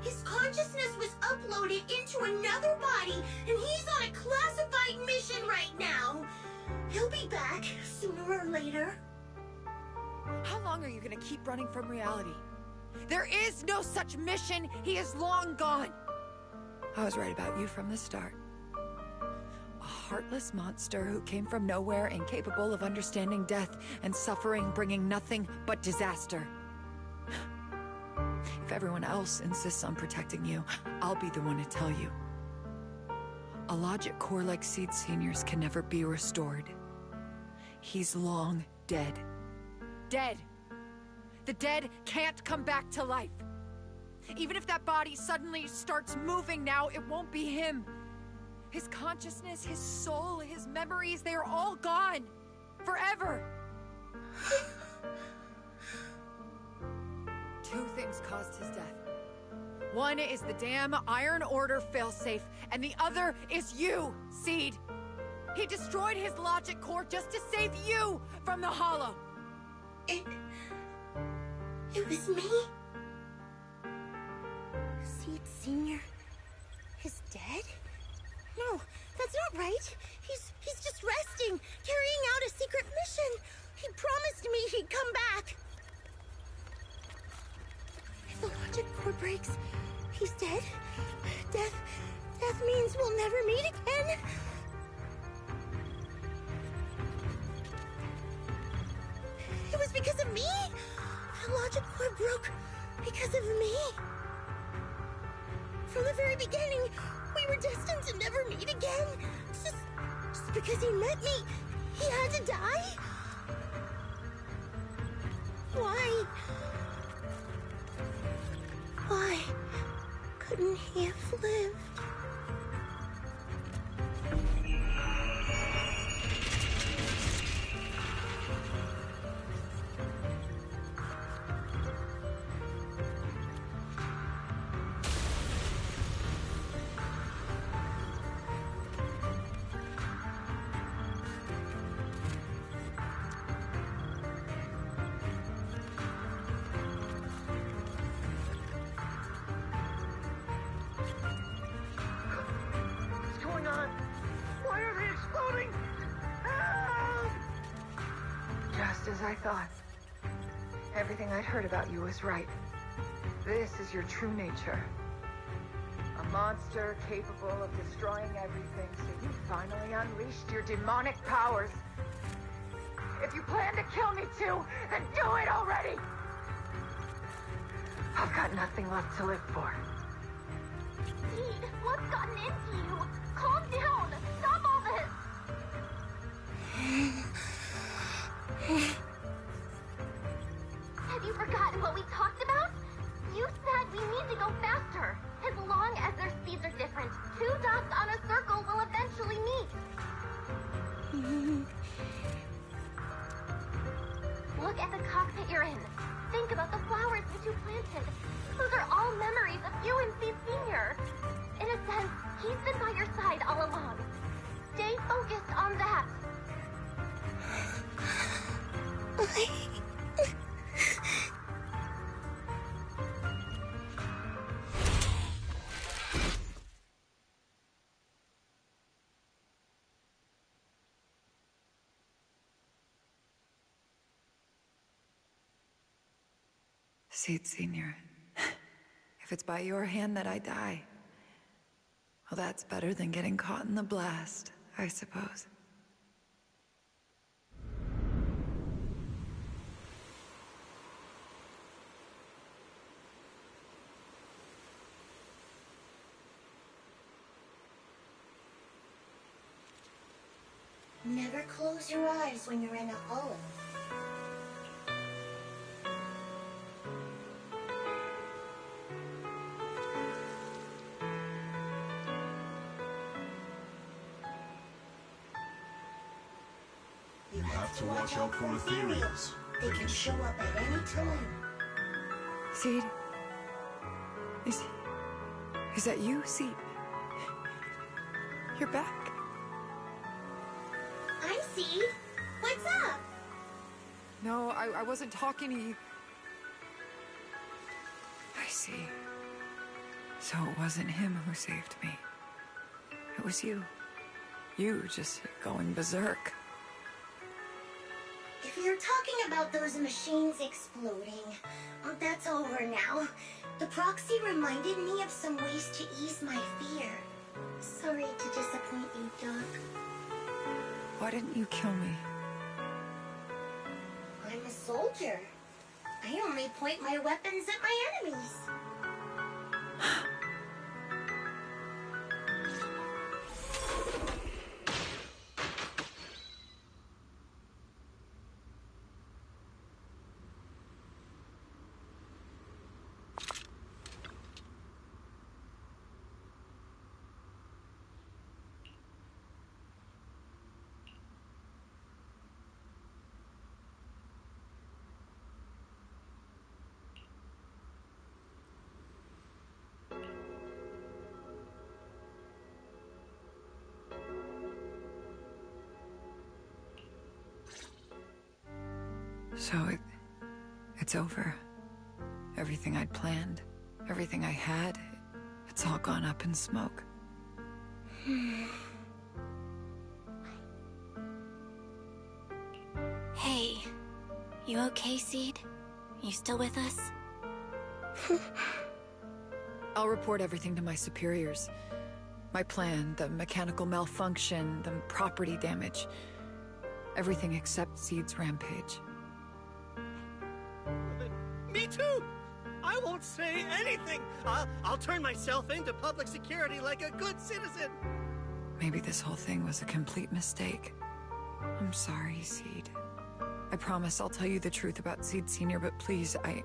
Speaker 7: His consciousness was uploaded into another body, and he's on a classified mission right now. He'll be back sooner or later.
Speaker 8: How long are you gonna keep running from reality? There is no such mission! He is long gone! I was right about you from the start. A heartless monster who came from nowhere, incapable of understanding death and suffering, bringing nothing but disaster. If everyone else insists on protecting you, I'll be the one to tell you. A logic core like Seed Senior's can never be restored. He's long dead. Dead! The dead can't come back to life. Even if that body suddenly starts moving now, it won't be him. His consciousness, his soul, his memories, they are all gone. Forever. Two things caused his death. One is the damn Iron Order failsafe, and the other is you, Seed. He destroyed his logic core just to save you from the Hollow.
Speaker 7: It was me? Seed Senior is dead? No, that's not right. He's just resting, carrying out a secret mission. He promised me he'd come back. If the logic core breaks, he's dead. Death means we'll never meet again. It was because of me. The logic core broke because of me. From the very beginning, we were destined to never meet again. Just because he met me, he had to die? Why? Why couldn't he have lived?
Speaker 12: As I thought. Everything I'd heard about you was right. This is your true nature. A monster capable of destroying everything, so you finally unleashed your demonic powers. If you plan to kill me too, then do it already! I've got nothing left to live for.
Speaker 2: Seed, what's gotten into you? Calm down! Stop all this! Have you forgotten what we talked about? You said we need to go faster. As long as their speeds are different, two dots on a circle will eventually meet. Look at the cockpit you're in. Think about the implanted. Those are all memories of you and Seed Senior. In a sense, he's been by your side all along. Stay focused on that.
Speaker 8: Seed Senior. If it's by your hand that I die, well, that's better than getting caught in the blast, I suppose.
Speaker 7: Never close your eyes when you're in a hollow.
Speaker 11: You have to watch out for ethereals.
Speaker 7: They can show up at any time.
Speaker 8: Seed? Is that you, Seed? You're back.
Speaker 7: I'm Seed. What's up?
Speaker 8: No, I wasn't talking to you. I see. So it wasn't him who saved me. It was you. You just going berserk.
Speaker 7: If you're talking about those machines exploding, that's over now. The proxy reminded me of some ways to ease my fear. Sorry to disappoint you, Doc.
Speaker 8: Why didn't you kill me?
Speaker 7: I'm a soldier. I only point my weapons at my enemies.
Speaker 8: So it's over. Everything I'd planned, everything I had, it's all gone up in smoke.
Speaker 2: Hey, you okay, Seed? You still with us?
Speaker 8: I'll report everything to my superiors. My plan, the mechanical malfunction, the property damage. Everything except Seed's rampage.
Speaker 4: Me too! I won't say anything! I'll turn myself into public security like a good citizen!
Speaker 8: Maybe this whole thing was a complete mistake. I'm sorry, Seed. I promise I'll tell you the truth about Seed Senior, but please, I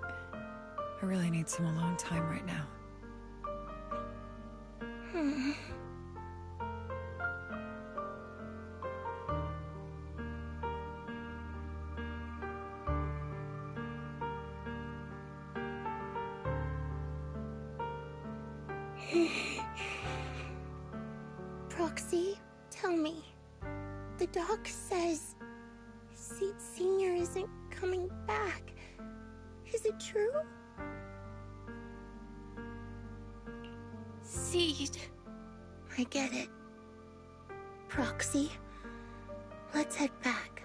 Speaker 8: really need some alone time right now.
Speaker 7: Proxy, tell me. The doc says Seed Senior isn't coming back. Is it true?
Speaker 2: Seed.
Speaker 7: I get it. Proxy, let's head back.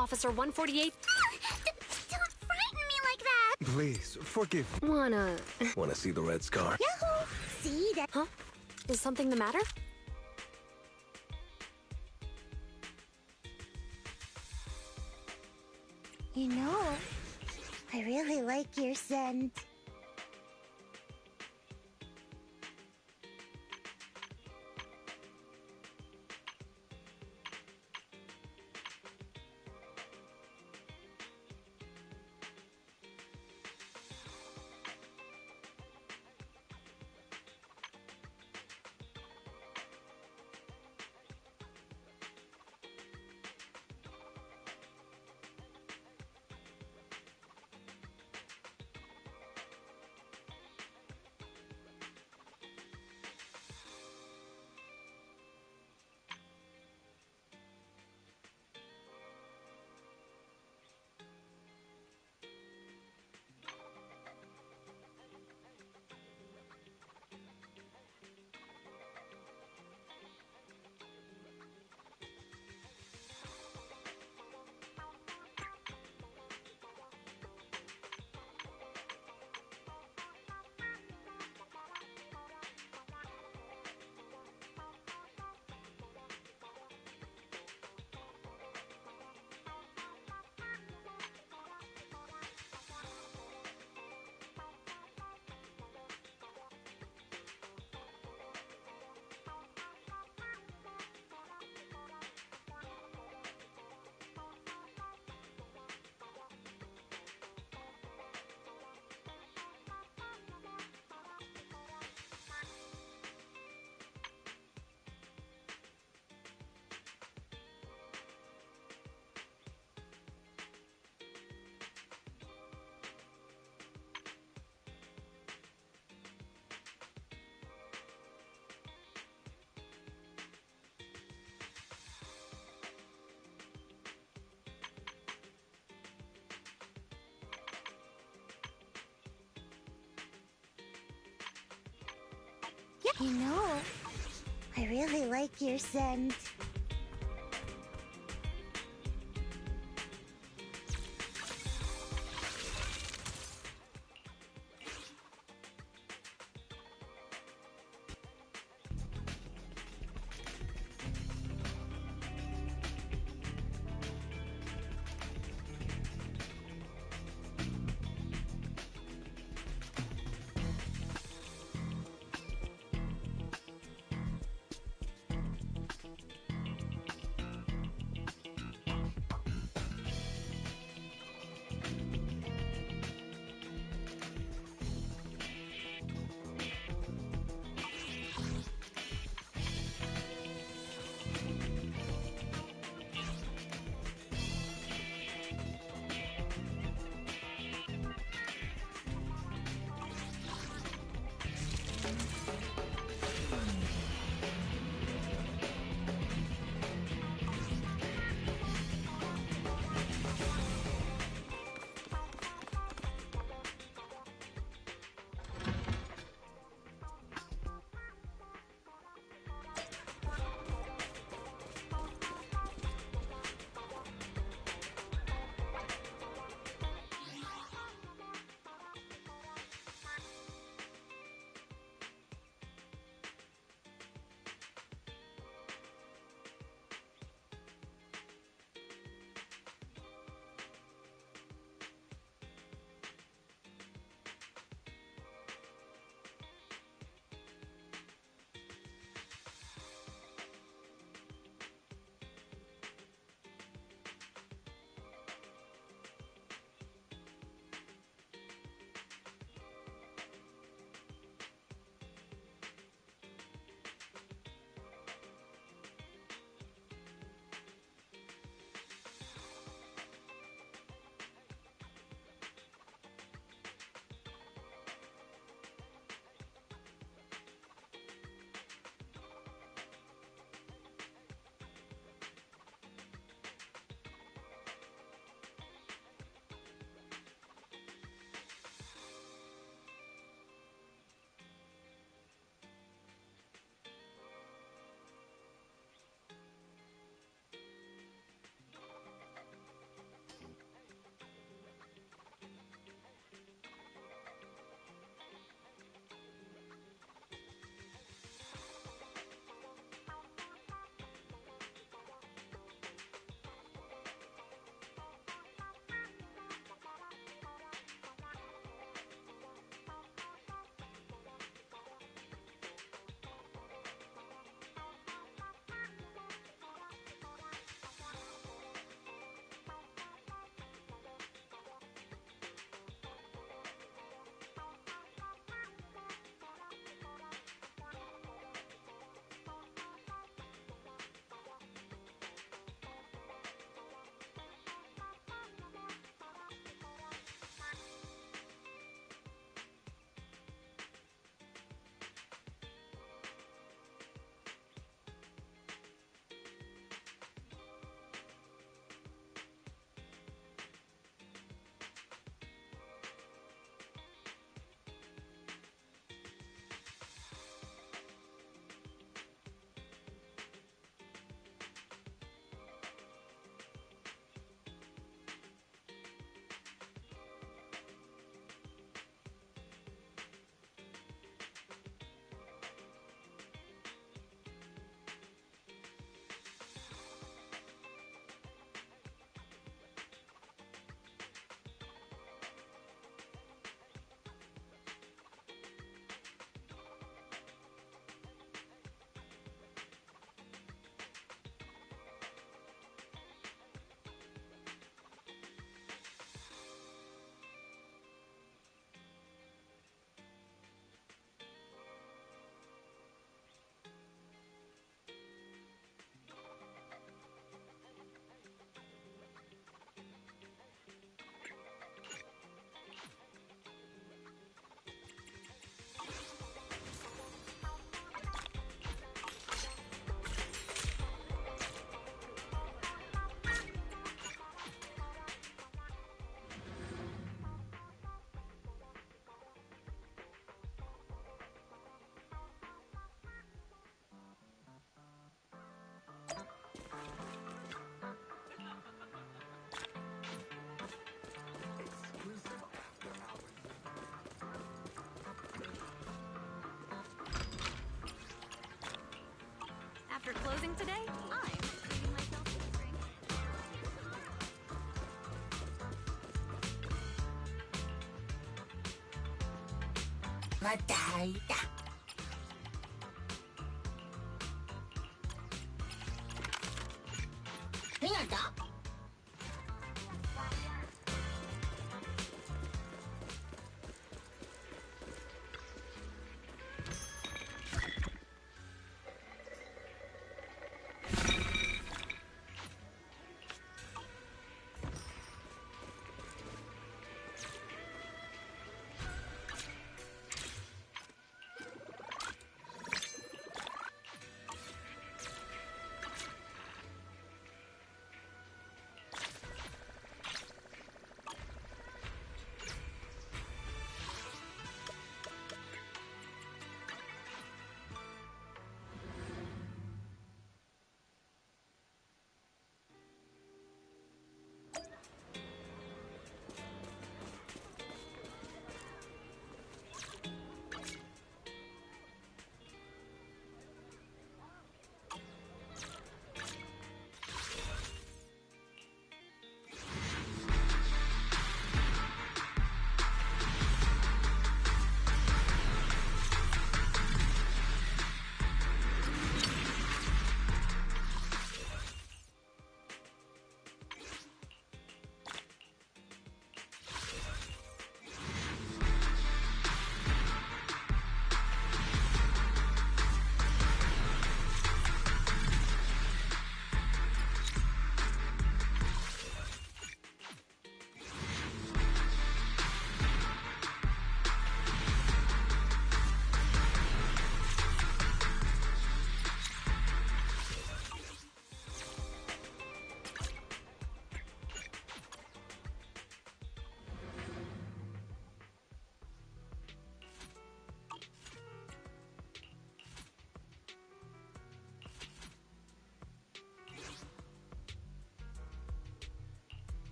Speaker 13: Officer 148.
Speaker 2: Don't frighten me like that!
Speaker 14: Please, forgive me.
Speaker 15: Wanna see the red scar?
Speaker 2: Yahoo! See that?
Speaker 13: Huh? Is something the matter?
Speaker 7: You know, I really like your scent. You know, I really like your scent.
Speaker 2: proposing today? I'm treating myself to a drink.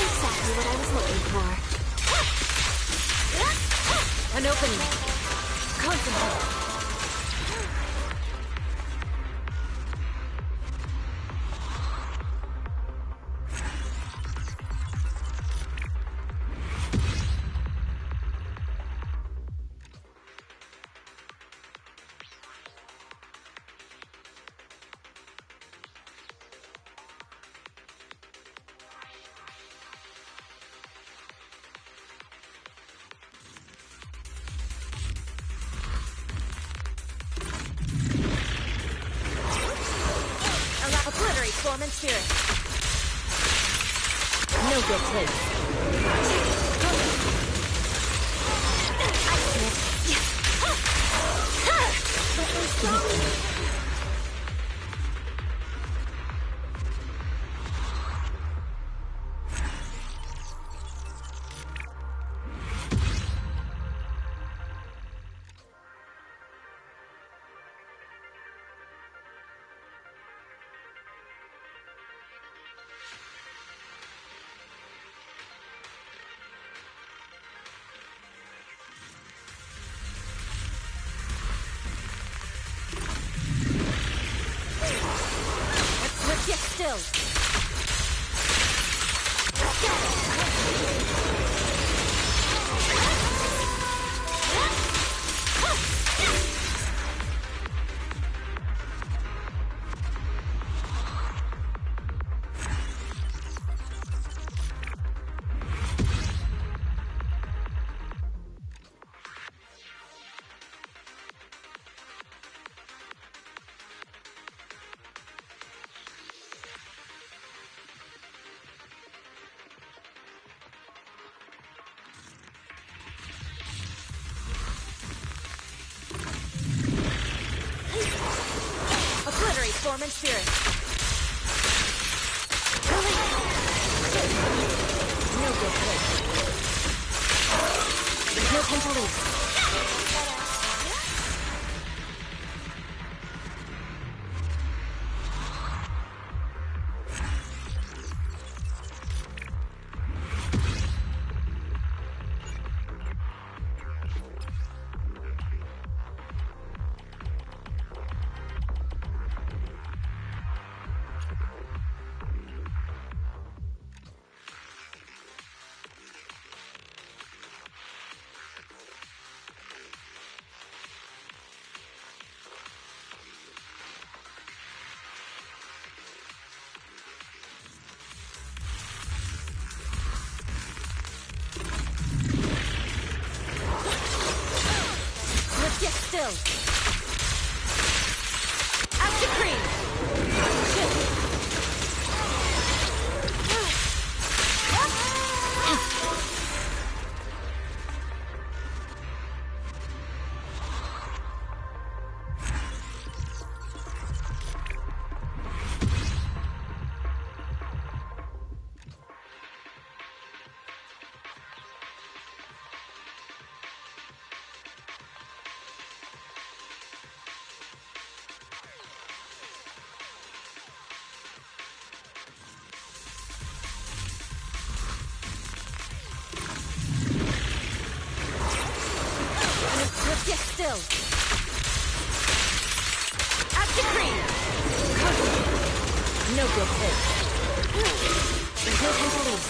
Speaker 2: Exactly what I was looking for. An opening. Concentrate. Form and spirit. No good place. Get still. Form and spirit.
Speaker 3: go quick. There's no time to lose. Get still. Out to cream. Get still. Out to cream. No good hit. There's no time to lose.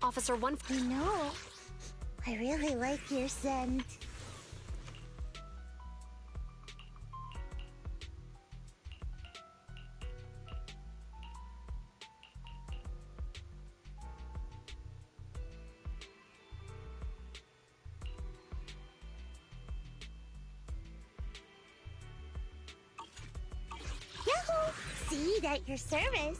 Speaker 13: Officer 1.
Speaker 7: You know, I really like your scent. Yahoo! See, at your service.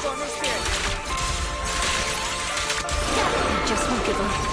Speaker 3: I just won't give up.